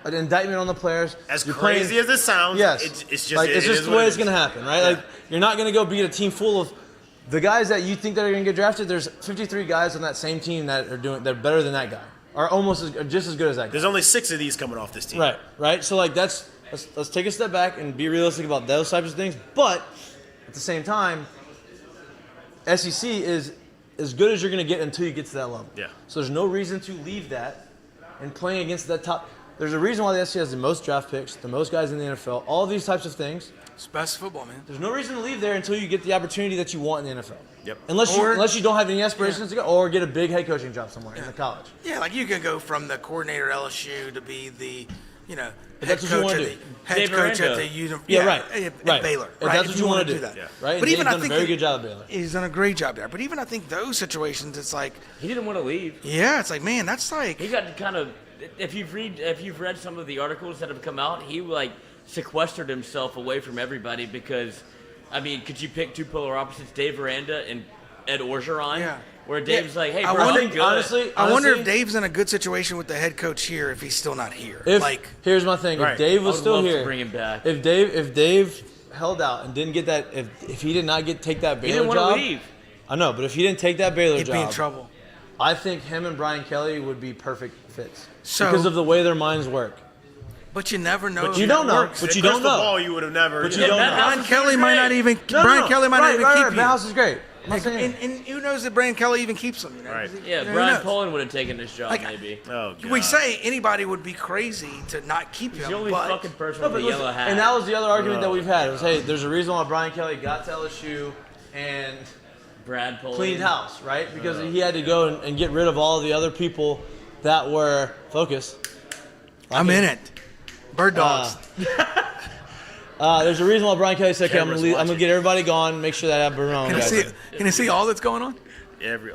an indictment on the players. As You're crazy playing- as it sounds, Yes, it's just like, it it's is just the what way it it's is. going to happen, right? Yeah. Like, you're not going to go beat a team full of the guys that you think that are going to get drafted, there's 53 guys on that same team that are better than that guy, are just as good as that guy. There's only 6 of these coming off this team. Right. So like let's take a step back and be realistic about those types of things. But at the same time, SEC is as good as you're going to get until you get to that level. Yeah. So there's no reason to leave that and playing against that top. There's a reason why the SEC has the most draft picks, the most guys in the NFL, all of these types of things. It's best football, man. There's no reason to leave there until you get the opportunity that you want in the NFL. Yep. Unless you don't have any aspirations to go, or get a big head coaching job somewhere in the college. Yeah, like you can go from the coordinator at LSU to be the, head that's what you coach wanna at do. head Dave coach at Aranda. the university. Yeah, right. At Baylor. If Right. that's what you want to do. that. Yeah. Right? But And even Dave's I done think a very good job at Baylor. He's done a great job there. But even I think those situations, it's like, He didn't want to leave. yeah, it's like, man, that's like, He got kind of. If you've read some of the articles that have come out, he like sequestered himself away from everybody because, I mean, could you pick two polar opposites, Dave Aranda and Ed Orgeron? Yeah. Where Dave's like, hey, I bro, wonder- I'm good. honestly, I wonder if Dave's in a good situation with the head coach here if he's still not here. Here's my thing: Right. if Dave I was would still love here, to bring him back. if Dave held out and didn't get that, if he did not take that He Baylor didn't want to job, leave. I know, but if he didn't take that Baylor he'd job, be in trouble. I think him and Brian Kelly would be perfect fits So- because of the way their minds work. But you never know. if you it don't know. works. But you Crystal don't know. ball, you would have never. But you Yeah, don't Matt know. House Brian is Kelly great. might not even. No, Brian no, Kelly might not even keep Right, you. House is great. I'm not saying. And who knows if Brian Kelly even keeps him? Right. Yeah, who Brian knows? Poland would have taken this job Like, maybe. Oh, God. We say anybody would be crazy to not keep He's him, the only but fucking person No, with but the listen, yellow hat. and that was the other argument that we've had. It was, hey, there's a reason why Brian Kelly got to LSU and Brad Poland. cleaned house, right? Because he had to go and get rid of all the other people that were focused. I'm in it. Bird dogs. There's a reason why Brian Kelly said, okay, I'm Cameras going to watching. get everybody gone, make sure that I have Bruno. Can I see it? Can you see all that's going on?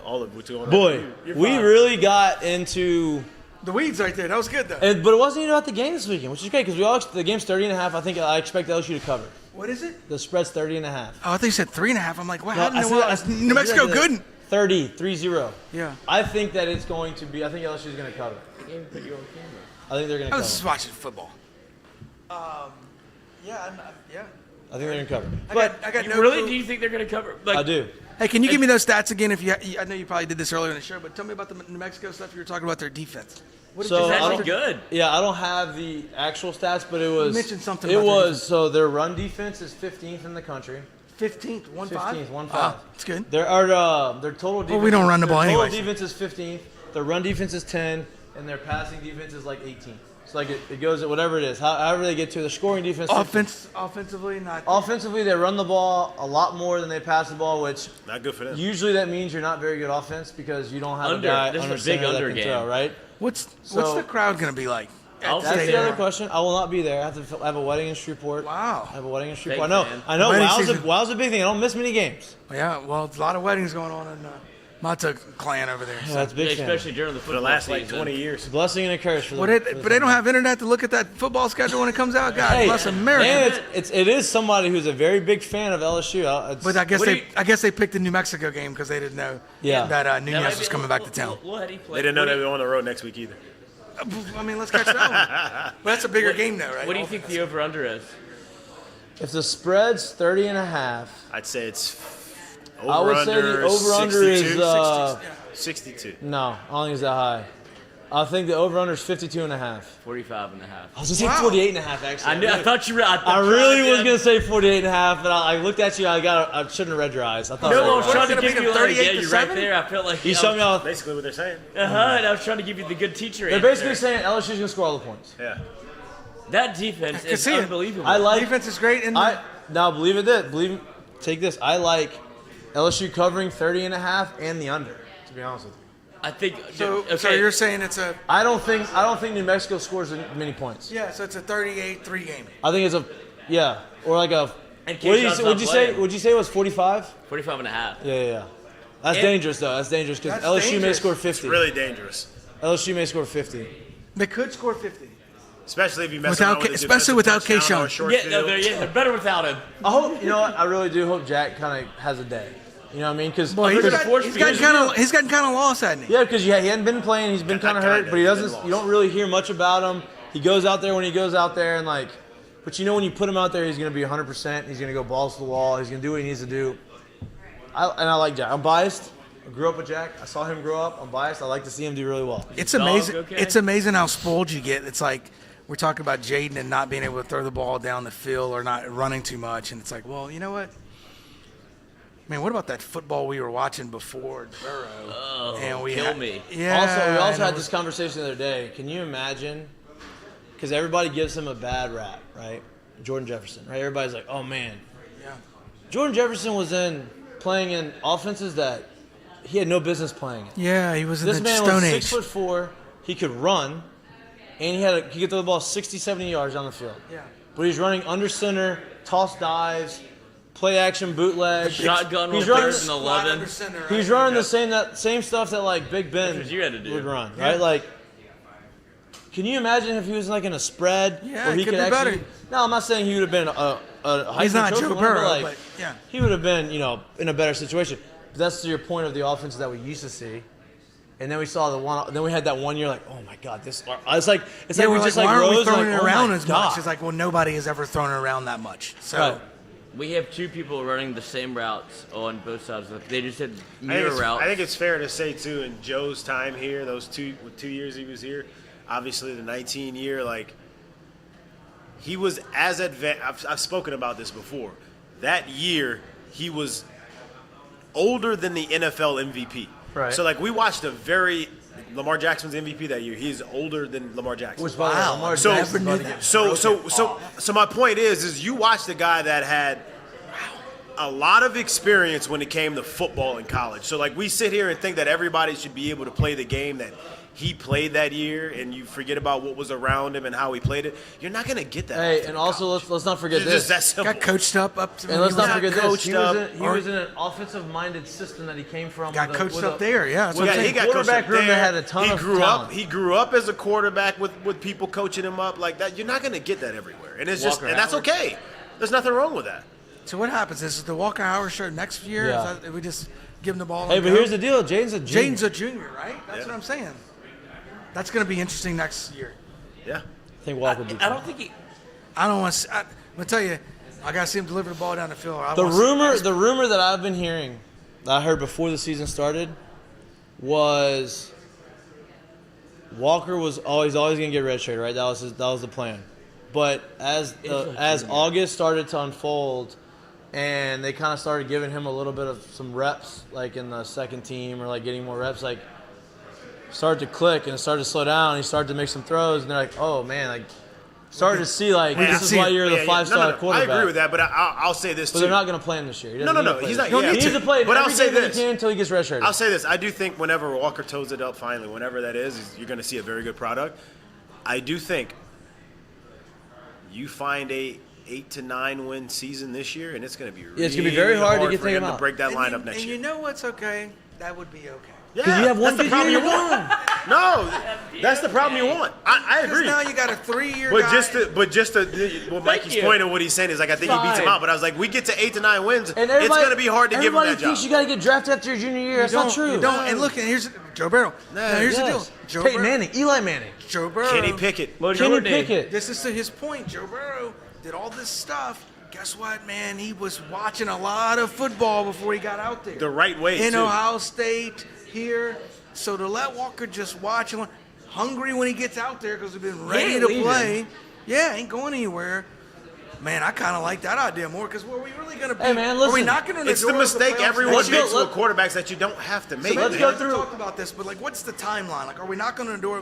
All of what's going on. Boy, we really got into The weeds right there. That was good though. but it wasn't even about the game this weekend, which is great because the game's 30.5. I expect LSU to cover. What is it? The spread's 30.5. Oh, I think you said 3.5. I'm like, wow, No, how did I you said- know? I Is said- New Mexico I said good? 30-0. Yeah. I think that it's going to be. I think LSU is going to cover. I can't even put you on camera. I think they're going I to was just cover. watching football. Yeah. I think they're going to cover. I got You no really? clue. Do you think they're going to cover? Like, I do. Hey, can you give me those stats again? If I know you probably did this earlier in the show, but tell me about the New Mexico stuff. You were talking about their defense. What did So, you It's say? I actually don't- good. Yeah, I don't have the actual stats, but it was. You mentioned something It about their was defense. so their run defense is 15th in the country. 15th, 1-5. 15th, 1-5. Oh, that's good. Their total defense. Well, we don't run the ball their anyways. Total defense is 15th. Their run defense is 10, and their passing defense is like 18. It's like it goes at whatever it is. However they get to the scoring defense. Offensively, not. Offensively, they run the ball a lot more than they pass the ball, which Not good for them. usually that means you're not very good offense because you don't have Under. a guy This is a under big center that under can game. throw, right? What's So- the crowd going to be like? I'll at That's say the Stadium? other question. I will not be there. I have to have a wedding in Shreveport. Wow. I have a wedding in Big Shreveport. fan. I know. Wedding Wow's season. Wow's a big thing. I don't miss many games. Yeah, well, there's a lot of weddings going on in Mahtook clan over there. Yeah, So. that's a big Yeah, fan. especially during the For football the last season. like 20 years. It's a blessing and a curse for them. But they don't have internet to look at that football schedule when it comes out. God Hey, bless America. and it is somebody who's a very big fan of LSU. But I guess What do I guess they picked the New Mexico game because they didn't know Yeah. that That Nunez might was be- coming back to town. We'll let him play. They didn't know What they do were you- on the road next week either. I mean, let's catch that one. But that's a bigger game, though, right? What do you think the over/under is? if the spread's 30.5, I'd say it's I would say the over-under is 62. no. I don't think it's that high. I think the over/under is 52.5. 45.5. I was gonna say Wow. 48.5 actually. I thought you were. I really was gonna say 48.5, but I looked at you. I shouldn't have read your eyes. I thought. No, I it was was trying to gonna give beat you them like, 38 yeah, to you're right 7? there. I felt like You showed me all. Basically what they're saying. and I was trying to give you the good teacher They're answer. basically saying LSU's gonna score all the points. Yeah. That defense can is see it. unbelievable. I like. Defense is great. And Now believe it. Take this. I like LSU covering 30.5 and the under. To be honest with you. I think. so okay. you're saying it's a I don't think New Mexico scores many points. so it's a 38-3 game. I think it's or like a. And What did Kayshon's would not you say? playing. Would you say it was 45? 45.5. Yeah. That's And- dangerous though. That's dangerous because That's LSU may dangerous. score 50. Really dangerous. LSU may score 50. They could score 50. Especially if you mess Without around with a especially defensive without touchdown or a Kayshon. short Yeah, no, field. they're better without him. I hope you know what. I really do hope Jack kind of has a day. You know what I mean? Because Boy, he's There's a force gotten field. kind of lost, hasn't he? yeah, because he hadn't been playing. He's been kind of hurt, Kinda. but he He's doesn't. been lost. You don't really hear much about him. He goes out there when he goes out there and like, but you know when you put him out there, he's going to be 100%. He's going to go balls to the wall. He's going to do what he needs to do. I like Jack. I'm biased. I grew up with Jack. I saw him grow up. I'm biased. I like to see him do really well. It's dog amazing. okay? It's amazing how spoiled you get. It's like we're talking about Jaden and not being able to throw the ball down the field or not running too much, and it's like, well, you know what? Man, what about that football we were watching before Burrow? Oh, and we kill had, me. Yeah. Also, we also and it had was- this conversation the other day. Can you imagine? Because everybody gives him a bad rap, right? Jordan Jefferson, right? Everybody's like, oh, man. Yeah. Jordan Jefferson was playing in offenses that he had no business playing in. Yeah, he was in This the man Stone was Age. 6'4". He could run, and he could throw the ball 60, 70 yards down the field. Yeah. But he's running under center, toss dives, play action bootleg. Shotgun He's with running. third and 11. He's running the same stuff that like Big Ben That's what you had to do. would run, right? Like, can you imagine if he was like in a spread Yeah, where he it could could be actually? better. No, I'm not saying he would have been a Heisman He's not Trophy Joe winner, Burrow, like, but yeah. he would have been, in a better situation. But that's to your point of the offense that we used to see. And then we saw the one. Then we had that 1 year, like, oh my God, this. It's like Yeah, we we're just like, why aren't we rose, throwing like, it around oh my as God. much? It's like, well, nobody has ever thrown it around that much. So Right. We have two people running the same routes on both sides. They just had I think, mirror routes. I think it's fair to say too, in Joe's time here, those 2 years he was here, obviously the 19 year, like he was as advanced. I've spoken about this before. That year he was older than the NFL MVP. Right. So like we watched Lamar Jackson's MVP that year. He's older than Lamar Jackson. Which, by the way, Wow. Lamar So, Jackson's about to get so my point is you watched a guy that had a lot of experience when it came to football in college. So like we sit here and think that everybody should be able to play the game that he played that year, and you forget about what was around him and how he played it. You're not gonna get that. Hey, often and in also college. let's not forget It's this. just that simple. got coached up to And let's not Not forget this. coached He up, was in an offensive-minded system that he came from. got with a- coached with up a- there. Yeah, that's what with I'm a saying. he got coached quarterback up room there. that had a ton he of grew talent. up. He grew up as a quarterback with people coaching him up like that. You're not gonna get that everywhere, and it's Walker and that's Howard. okay. There's nothing wrong with that. So what happens? Is it the Walker Howard show next year? Yeah. Is that, we just give him the ball? Hey, and but go? here's the deal. Jaden's a junior. Jaden's a junior, right? That's what I'm saying. That's going to be interesting next year. Yeah. I think Walker will be I fine. don't think he. I don't want to. I'm gonna tell you, I got to see him deliver the ball down the field. The rumor that I've been hearing, that I heard before the season started, was Walker was always going to get redshirted, right? That was the plan. But as August started to unfold, and they kind of started giving him a little bit of some reps, like in the second team or like getting more reps, like started to click and it started to slow down. And he started to make some throws, and they're like, "Oh man!" Like started to see like we this can is see why it. you're the Yeah, yeah. five-star No, quarterback. I agree with that, but I'll say this But too. they're not going to play him this year. He No, doesn't no, need no. to He's play not. this He year. He needs to play But I'll every say game that this. he can until he gets redshirted. I'll say this. I do think whenever Walker toes it up finally, whenever that is you're going to see a very good product. I do think you find a 8 to 9 win season this year, and it's going to be really it's gonna be very hard to get for him him to out. break that lineup next and year. you know what's okay? That would be okay. Yeah, 'Cause you have one that's the good problem year, you you're want. No, that's the problem you want. I Because agree. now you got a 3-year But guy. just to what Mikey's you. point of what he's saying is like I think he beats him Fine. out. But I was like, we get to 8 to 9 wins, And it's going to be hard to give him everybody that job. thinks you got to get drafted after your junior year. That's not true. You don't. And look, and here's Joe Burrow. Now here's the deal. Yes. Joe Peyton Burrow. Manning, Eli Manning, Joe Burrow. Kenny Pickett. Kenny Pickett. This is to his point. Joe Burrow did all this stuff. Guess what, man? He was watching a lot of football before he got out there. The right way, in too. Ohio State, here. So to let Walker just watch him, hungry when he gets out there because he's been ready ain't to leaving. play. Yeah, ain't going anywhere. Man, I kind of like that idea more because were we really going to be? Hey, man, Are we listen. knocking on the It's door the of mistake playoffs everyone next year? makes with quarterbacks that you don't have to make. let's man. go We through- talked about this, but like, what's the timeline? Like, are we knocking on the door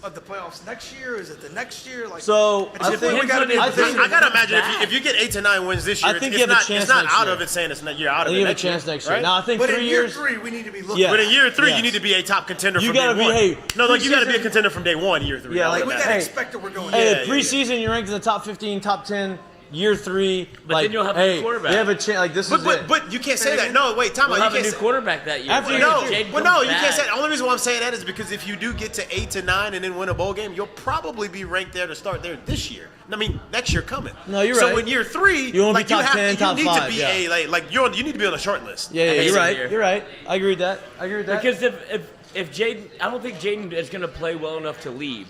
of the playoffs next year? Is it the next year? Like, So, at some I point, think- we got to be. I think- I gotta imagine if you get 8 to 9 wins this year, I think it's you have a not, chance it's not next out year. of it saying it's not you're out I of think it you have a next year, chance next year. right? Now, I think But 3 in year years. 3, we need to be looking. Yeah. But in year 3, Yes. you need to be a top contender You from gotta day be- one. hey, no, like you got to be a preseason- contender from day one, year 3. Yeah, All like, of we that. got to Hey. expect that we're going. Hey, Yeah, yeah, preseason, you're ranked in the top 15, top 10. Year 3, But like, then you'll have a hey, quarterback. we have a chance. Like this is it. But you can't say that. No, wait, time We'll out. have You a new can't say. quarterback that year. After What you if get No, Jaden well, no, comes you can't back? say that. The only reason why I'm saying that is because if you do get to 8 to 9 and then win a bowl game, you'll probably be ranked there to start there this year. I mean, next year coming. No, you're so right. So in year 3, You wanna be like you top have 10, you top need 5, to be yeah. you need to be on a short list. Yeah, hate you're it right. here. You're right. I agree with that. I agree with that. Because if Jaden, I don't think Jaden is going to play well enough to leave.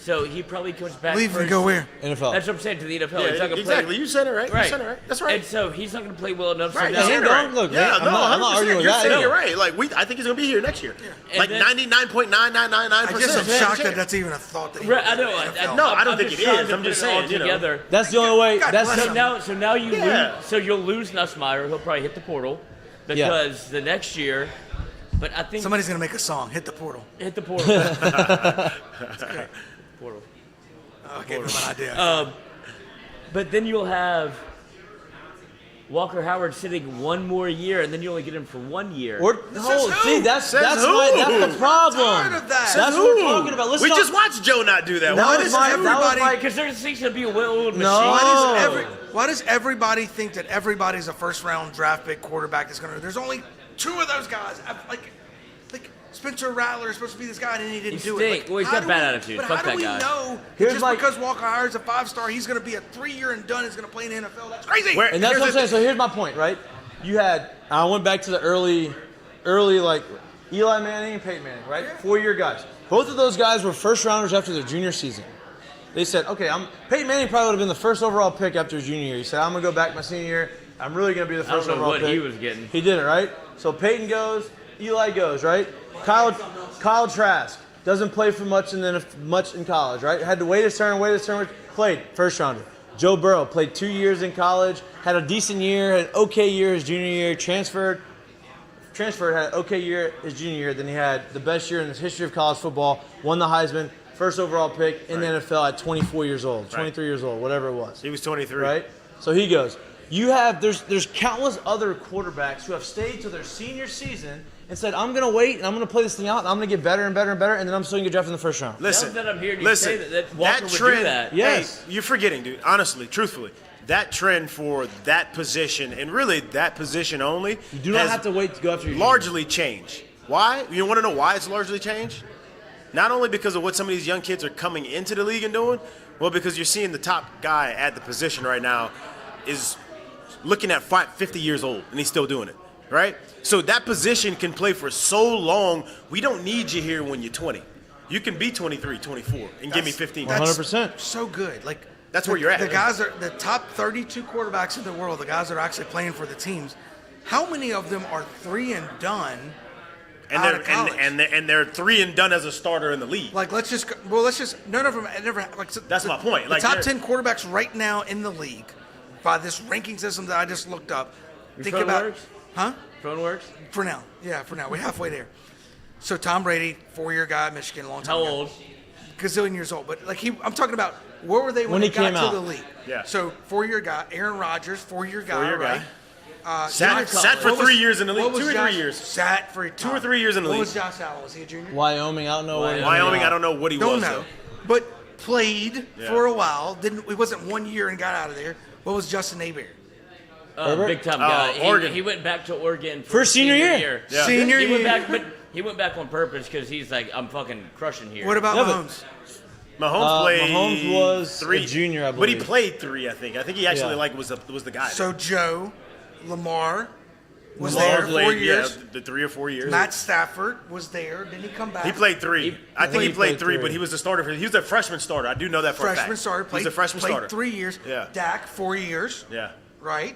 So he probably comes back. Leave and go where? NFL. That's what I'm saying, to the NFL. Yeah, He's not gonna exactly. play. You said it right. Right. You said it right. That's right. And so he's not going to play well enough. Right, So you now, said it right. Look, yeah, man, I'm not arguing with You're that. saying No. it right. Like I think he's gonna be here next year. Like then- 99.9999%. I guess I'm shocked that that's even a thought that he Right, I would know. play in the NFL. No, I don't I'm think just it trying is. to I'm just put it all saying, you know. together. That's the only way. God That's bless So him. now you Yeah. lose. So you'll lose Nussmeier. He'll probably hit the portal because the next year. But I think Somebody's gonna make a song. Hit the portal. hit the portal. Portal. Oh, I gave him an idea. But then you'll have Walker Howard sitting one more year, and then you only get him for 1 year. Or, Says no, who? see, that's Says that's who? the problem. Tired of that. That's what we're talking about. Listen, We just watched Joe not do that. That Why was does my- everybody? that was my- Because there's things to be a well-oiled No. machine. Why does everybody think that everybody's a first round draft pick quarterback that's gonna? There's only 2 of those guys. Like Spencer Rattler is supposed to be this guy, and he didn't He do stink. it. Like, well, he's how got do bad we- attitude. But Fuck how that do we guy. know that Here's just my- because Walker Howard's a 5-star, he's going to be a 3-year and done? Is going to play in the NFL? That's crazy. Where- and that's what I'm here's saying. the- So here's my point, right? You had I went back to the early like Eli Manning and Peyton Manning, right? 4-year guys. Both of those guys were first rounders after their junior season. They said, okay, Peyton Manning probably would have been the first overall pick after his junior year. He said, I'm gonna go back my senior year. I'm really gonna be the I don't first know overall what pick. he was getting. He did it, right? So Peyton goes, Eli goes, right? Kyle Trask doesn't play for much much in college, right? Had to wait his turn, played first rounder. Joe Burrow played 2 years in college, had a decent year, had an okay year his junior year, transferred, had an okay year his junior year, then he had the best year in the history of college football, won the Heisman, first overall pick in the NFL at 24 years old, 23 years old, whatever it was. He was 23. Right? So he goes. There's countless other quarterbacks who have stayed to their senior season and said, I'm going to wait and I'm going to play this thing out and I'm going to get better and better and better and then I'm still going to get drafted in the first round. Listen, Now that I'm hearing you listen, say that Walker would do trend, that. Yes. Hey, you're forgetting, dude. Honestly, truthfully, that trend for that position and really that position only You do not has have to wait to go after your largely changed. Why? You want to know why it's largely changed? Not only because of what some of these young kids are coming into the league and doing, well, because you're seeing the top guy at the position right now is looking at 50 years old and he's still doing it, right? So that position can play for so long. We don't need you here when you're 20. You can be 23, 24 and give me 15. That's 100%. so good. Like That's where you're at. The guys are the top 32 quarterbacks in the world. The guys that are actually playing for the teams. How many of them are 3 and done? And out they're of college? and they're 3 and done as a starter in the league. Like let's just none of them never like. So That's my point. The Like, top they're- 10 quarterbacks right now in the league by this ranking system that I just looked up. Think phone about, works? huh? Phone works? For now, yeah, for now we're halfway there. So Tom Brady, 4-year guy at Michigan, long time How ago. old? Gazillion years old, but like I'm talking about where were they when When he he got came to out. the league? Yeah. So 4-year guy, Aaron Rodgers, 4-year guy, 4-year guy. right? Sat for What 3 was- years in the what league. was 2 or 3 Josh- years. Sat for 2 or 3 years in the What league. was Josh Allen? Was he a junior? Wyoming, I don't know what Wyoming, I don't know what he Don't was know. though. But played Yeah. for a while. He wasn't 1 year and got out of there. What was Justin Abear? Herbert? Big time guy. Oregon. He went back to Oregon for For his senior year. Yeah. Senior he went year. back, but he went back on purpose because he's like, I'm fucking crushing here. What about Yeah, but- Mahomes? Mahomes played. Mahomes was a 3 junior, I But he believe. played 3, I think. I think he actually Yeah. was the guy. So Joe, Lamar was Lamar there played, 4 years. Yeah, the 3 or 4 years. Matt Stafford was there. Didn't he come back? He played 3. I think he he played played 3, 3. but he was the starter. He was a freshman starter. I do know that for a fact. freshman starter. He was a freshman played starter. 3 years. Yeah. Dak 4 years. Yeah. Right.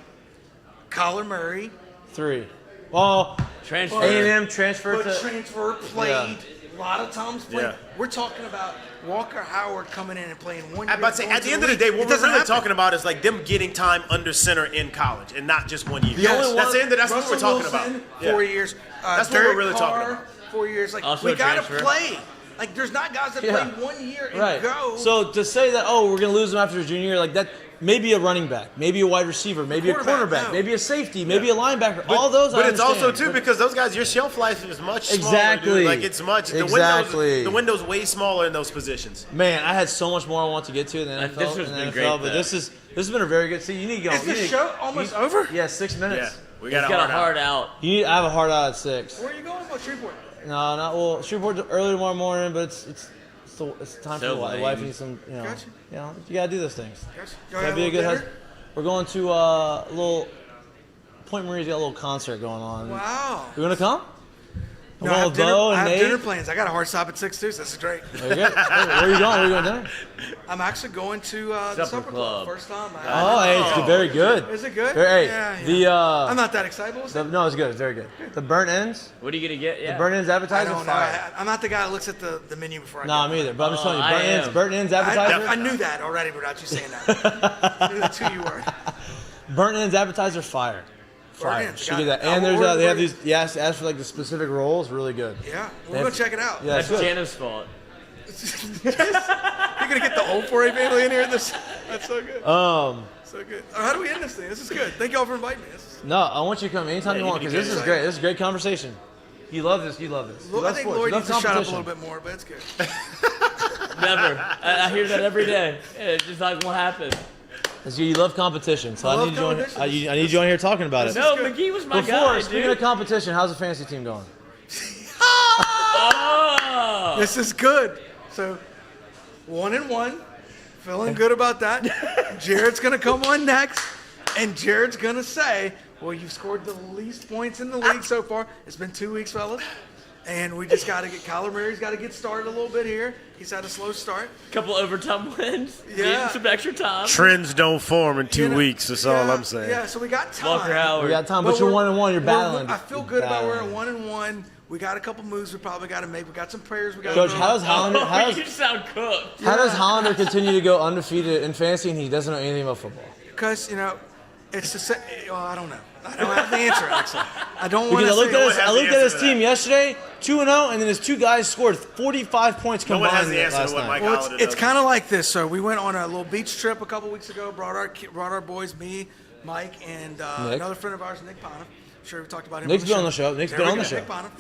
Kyler Murray. 3. Well, Transfer. A&M transferred But to transfer played. A lot of times played. Yeah. We're talking about Walker Howard coming in and playing 1 year. I'm about to say, going at to the end of the day, what league. It we're doesn't really happen. talking about is like them getting time under center in college and not just 1 year. Yes. That's the end. That's what we're Russell talking Wilson, about. Yeah. 4 years. That's what we're Derek really talking Carr, about. 4 years. Like Also we a gotta transfer. play. Like there's not guys that Yeah. play 1 year and right. go. So to say that, oh, we're going to lose him after his junior year, like that, maybe a running back, maybe a wide receiver, maybe a Quarterback, cornerback, no. maybe a safety, maybe a linebacker. All those, But I it's also understand. too because those guys, your shelf life is much smaller. Exactly. Dude. Like it's much. Exactly. The window's way smaller in those positions. Man, I had so much more I want to get to in the NFL. this has in the been NFL, great, but though. this has been a very good. See, you need to go. Is the show almost over? Yeah, 6 minutes. Yeah, we He's got got a hard out. I have a hard out at 6. Where are you going? What Shreveport? No, not well. Shreveport's early tomorrow morning, but it's time So for the wife. lame. The wife needs some. Gotcha. You gotta do those things. Gotcha. Gotta be a good husband. We're going to a little. Point Marie's got a little concert going on. Wow. You wanna come? I'm No, I going have, with dinner, Bo I and have Nate. dinner plans. I got a hard stop at 6 too, so this is great. There you go. Where are you going? Where are you going dinner? I'm actually going to the Supper supper club. club. First time. Oh, hey, it's good, very good. Is it good? Hey, yeah, yeah. the I'm not that excited. But we'll see. no, it's good. It's very good. The burnt ends. What are you gonna get? Yeah. The burnt ends I appetizer. don't know. Fire. I'm not the guy that looks at the menu before I Nah, go. me either. But I'm just telling you, I am. burnt ends appetizer. I knew that already without you saying that. I knew that's who you were. Burnt ends appetizer. Fire. Fire. ends, Should got get it. that. And I'll there's order they have for you. these. Yes, as for like the specific rolls, really good. Yeah, They we're have- gonna check it out. Yeah, That's it's good. Jana's fault. You're gonna get the whole 4A family in here. That's so good. So good. How do we end this thing? This is good. Thank y'all for inviting me. No, I want you to come anytime you you want can because do this is it. great. This is a great conversation. You love this. You love this. You I love think sports. Lloyd You love needs to shut up a competition. little bit more, but it's good. Never. I hear that every day. It's just like what happened. It's you love competition, so I I love need you on. competition. I need you on here talking about it. No, good. McGee was my Before, guy, speaking dude. of competition, how's the fantasy team going? Oh! This is good. So, 1-1. Feeling good about that. Jared's going to come on next, and Jared's going to say, well, you've scored the least points in the league so far. It's been 2 weeks, fellas. And we just got to get Kyler Murray's got to get started a little bit here. He's had a slow start. Couple overtime wins. Yeah. Getting some extra time. Trends don't form in 2 You know, weeks. That's all yeah, I'm saying. Yeah, so we got time. Walker Howard. We got time, but you're we're- 1-1. You're we're- battling. I feel good about we're at Battling. 1-1. We got a couple moves we probably got to make. We got some prayers we got Coach, to how does Hollander? Oh, How you does, sound cooked. how does Hollander continue to go undefeated in fantasy and he doesn't know anything about football? Because, it's the same. Well, I don't know. I don't have the answer, actually. I don't want Because to I looked say. at one his, has I the looked at answer his to team that. yesterday, 2-0, and then his two guys scored 45 points No one combined has the answer last to what night. Mike Well, Hollander it's does. kind of like this. So we went on a little beach trip a couple weeks ago. Brought our boys, me, Mike, and Nick. another friend of ours, Nick Bonham. I'm sure we talked about him. Nick's been on the show. Nick's There been we on go. the show. Nick Bonham,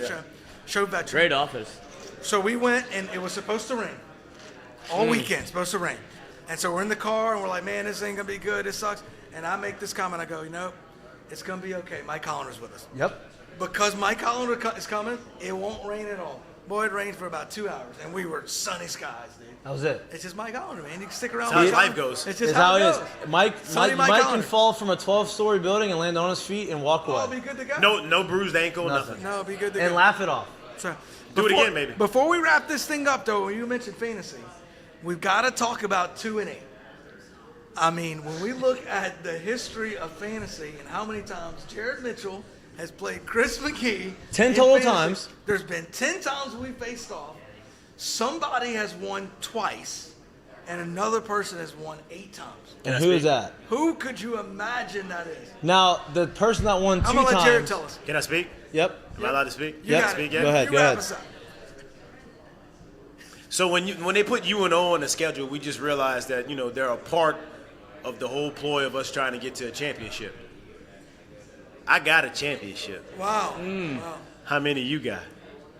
show veteran. Great office. So we went, and it was supposed to rain all weekend. Supposed to rain, and so we're in the car, and we're like, "Man, this ain't gonna be good. This sucks." And I make this comment. I go, it's gonna be okay. Mike Hollander's with us. Yep. Because Mike Hollander is coming, it won't rain at all. Boy, it rained for about 2 hours, and we were sunny skies, dude. That was it. It's just Mike Hollander, man. You can stick around. That's how with life Mike. goes. It's just It's how it is. goes. Mike Sunny Mike can Hollander. fall from a 12-story building and land on his feet and walk Oh, away be good to go. No bruised ankle, nothing. No, be good to and go. laugh it off. So, Do it again, maybe. Before we wrap this thing up, though, when you mentioned fantasy, we've got to talk about 2-8. I mean, when we look at the history of fantasy and how many times Jared Mitchell has played Chris McGee. 10 in total fantasy, times. There's been 10 times we faced off. Somebody has won twice, and another person has won 8 times. And who is that? Who could you imagine that is? Now, the person that won 2 I'm going to times. let Jared tell us. Can I speak? Yep. Am I allowed to speak? You Yep. got Speak it. yet? Go ahead. You Go wrap ahead. us up. So when they put UNO on the schedule, we just realized that they're a part of the whole ploy of us trying to get to a championship. I got a championship. Wow. Mm. Wow. How many you got?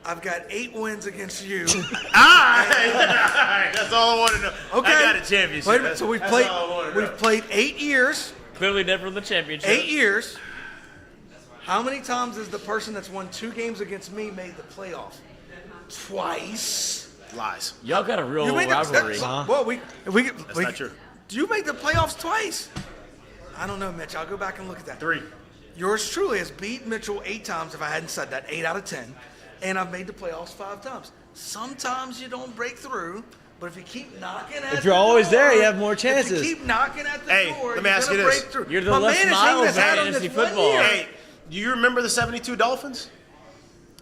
I've got 8 wins against you. All right. That's all I want to know. Okay. I got a championship. Wait a minute. So we've That's played. all I wanna know. We've played 8 years. Clearly never won the championship. 8 years. How many times has the person that's won 2 games against me made the playoffs? Twice. Lies. Y'all got a real You made rivalry. the. Well, we That's not true. You made the playoffs twice. I don't know, Mitch. I'll go back and look at that. 3. Yours truly has beat Mitchell 8 times. If I hadn't said that, 8 out of 10, and I've made the playoffs 5 times. Sometimes you don't break through, but if you keep knocking at If you're the always door, there, you have more chances. If you keep knocking at the Hey, door, let me you're ask gonna you this. break through. You're the My Les man is Miles has had of him this fantasy 1 football. year. Hey, do you remember the 72 Dolphins?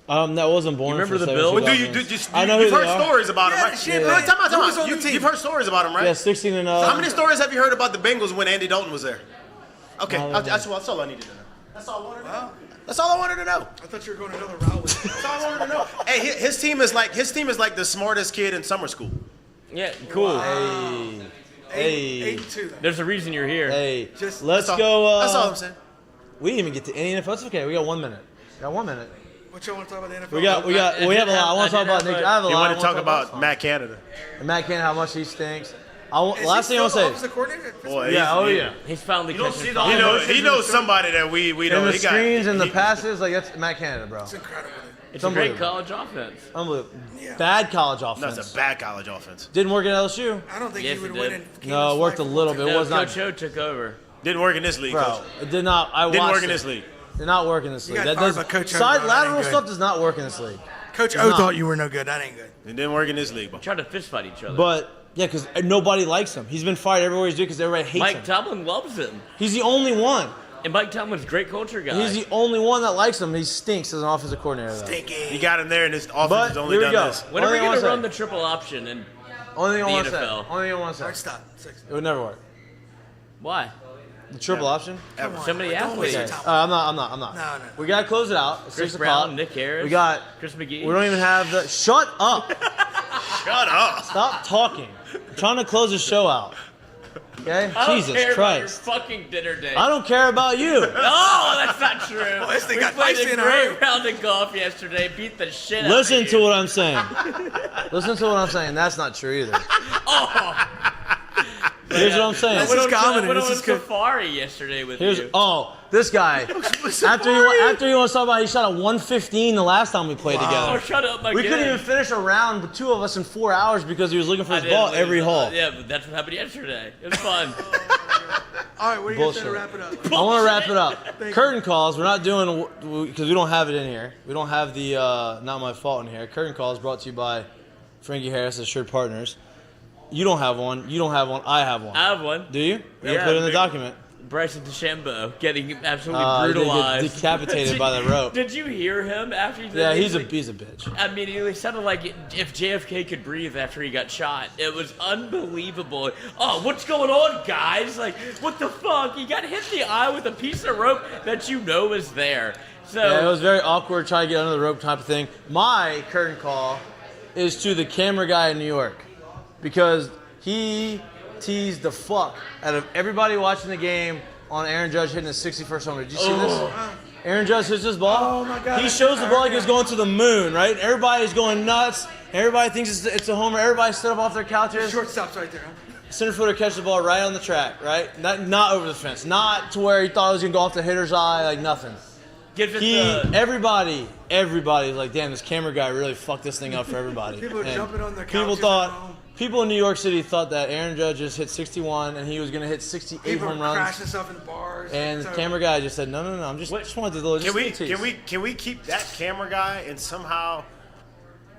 That wasn't born. You remember for the 72 Bills? Well, Dolphins. I know who you've they heard are. stories about them, Yeah, right? shit, Yeah. man. Time out, time Who was out. on the team? You've heard stories about them, right? Yeah, 16-0. How many stories have you heard about the Bengals when Andy Dalton was there? Okay, No, no. that's all I needed to know. That's all I wanted to know. That's all I wanted to know. I thought you were going another route with it. That's all I wanted to know. Hey, his team is like the smartest kid in summer school. Yeah, cool. Hey. 8-2. Then. There's a reason you're here. Hey, Just- let's That's all- go. That's all I'm saying. We didn't even get to any NFL. It's okay. We got 1 minute. What y'all want to talk about the NFL? We have a lot. I want to talk about Nick. I have a You lot. want to talk about Matt Canada? And Matt Canada, how much he stinks. Is Last he thing I'll still the say. offensive coordinator? Boy, Yeah. he's- Oh yeah. He's finally don't catching see the fire. He knows somebody that we In don't. the He got screens and the he- passes, like that's Matt Canada, bro. It's incredible. It's a great unbelievable. college offense. Unbelievable. Yeah. Bad college No, offense. it's a bad college offense. Didn't work at LSU, I don't think Yes, he would he win did. in No, it worked a little bit. It No, was not, Coach O took over. Didn't work in this league, bro. Coach. It did not. I Didn't watched work in it. this league. They're not working in this league. got That fired does by Coach O, side bro. That lateral ain't good. stuff does not work in this league. Coach It's O not. thought you were no good. That ain't good. It didn't work in this league, bro. Trying to fist fight each other. But yeah, because nobody likes him. He's been fired everywhere he's doing because everybody hates Mike him. Tomlin loves him. He's the only one. And Mike Tomlin's a great culture guy. He's the only one that likes him. He stinks as an offensive coordinator. Though. Stinky. He got him there, and his offense But has only here we done go. this. when are we Only going to thing I run wanna the triple option? And Only thing I the want to say. NFL. Only thing I want All to right, say. stop. 6. It would never work. why? The triple option. Come on, So many don't waste your athletes. time. I'm not. No. We gotta close it out. It's Chris 6 Brown, o'clock. Nick Harris. We got. Chris McGee. We don't even have the. Shut up. Shut up. Stop talking. I'm trying to close the show out. Okay. I don't Jesus care about your Christ. fucking dinner date. I don't care about you. No, that's not true. this thing we got played feisty a in a hurry. great round of golf yesterday. Beat the shit out of Listen you. to what I'm saying. Listen to what I'm saying. That's not true either. Here's what I'm saying. This is comedy. I went This on is good. safari yesterday with Here's you. this guy. After you want to talk about, he shot a 115 the last time we played Oh, together. shut up, my We kid. couldn't even finish a round with 2 of us in 4 hours because he was looking for I his didn't ball lose. every hole. Yeah, but that's what happened yesterday. It was fun. All right, what are you going to say to Bullshit. wrap it up? I want to wrap it up. Thank you. Curtain calls. We're not doing because we don't have it in here. We don't have the not my fault in here. Curtain calls brought to you by Frankie Harris, Assured Partners. You don't have one. You don't have one. I have one. I have one. Do you? We Yeah, put it in the big- document. Bryson DeChambeau getting absolutely They get brutalized. decapitated by the rope. Did you hear him after he did Yeah, it? he's a bitch. I mean, it sounded like if JFK could breathe after he got shot. It was unbelievable. Oh, what's going on, guys? Like, what the fuck? He got hit in the eye with a piece of rope that you know is there. So Yeah, it was very awkward trying to get under the rope type of thing. My curtain call is to the camera guy in New York because he teased the fuck out of everybody watching the game on Aaron Judge hitting his 61st home run. Did you see this? Aaron Judge hits his ball. Oh, my God. He shows the ball like it's going to the moon, right? Everybody's going nuts. Everybody thinks it's a homer. Everybody stood up off their couches. Shortstop's right there, huh? Center fielder catches the ball right on the track, right? Not over the fence. Not to where he thought it was going to go off the hitter's eye, like nothing. gives it Everybody's like, damn, this camera guy really fucked this thing up for everybody. People are And jumping on their People couches at home. thought, people in New York City thought that Aaron Judge just hit 61 and he was going to hit 68 People home are runs. crashing stuff in the bars. And the So- camera guy just said, no, I'm just wanted to Can we tease. can we keep that camera guy and somehow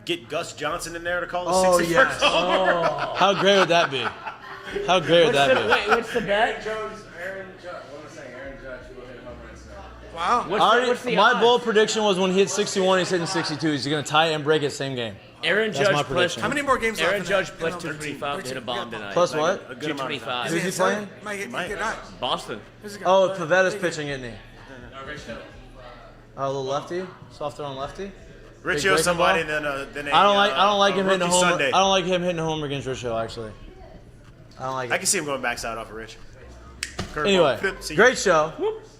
get Gus Johnson in there to call the Oh, 61st yes. homer? How great would that be? How great would that be? Wait, what's the bet? Wow. What's the My odds? bold prediction was when he hit 61, he's hitting 62. He's going to tie it and break it same game. Aaron That's Judge my plus prediction. How many more games left? Aaron in Judge that? plus In 225 to hit a bomb tonight. Plus what? A good amount of 225. Who's he playing? Might get right. Boston. Who's the guy? Oh, Pavetta's pitching, isn't he? Oh, a little lefty? Soft throw on lefty? Rich Big Hill's breaking somebody, ball? then then I don't like him hitting a rookie homer. Sunday. I don't like him hitting a homer against Rich Hill, actually. I don't like I it. can see him going backside off of Rich. Curveball. Anyway, Flip, see. great show.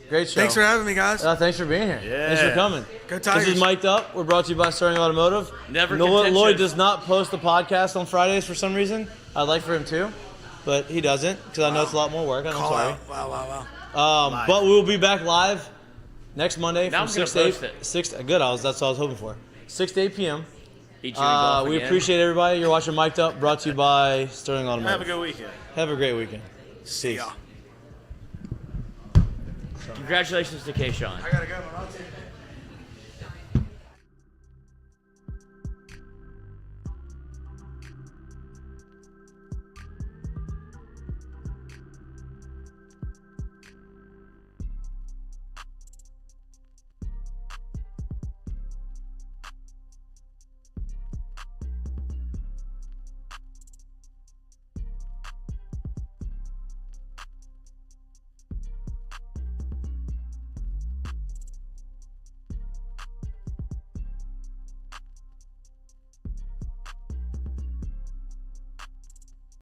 Great show. Thanks for having me, guys. Thanks for being here. Yeah. Thanks for coming. Go This Tigers. is Miked Up. We're brought to you by Sterling Automotive. Never Lloyd contentious. does not post a podcast on Fridays for some reason. I'd like for him to, but he doesn't because I know it's a lot more work. And I'm Call sorry. out. Wow. Live. But we'll be back live next Monday Now from I'm 6 gonna to 8. post it. 6. Good. That's what I was hoping for. 6 to 8 p.m. Beat you in golf We again. appreciate everybody. You're watching Miked Up, brought to you by Sterling Automotive. Have a good weekend. Have a great weekend. See Peace. ya. Congratulations to Kayshon. I gotta go. Man. I'll see you.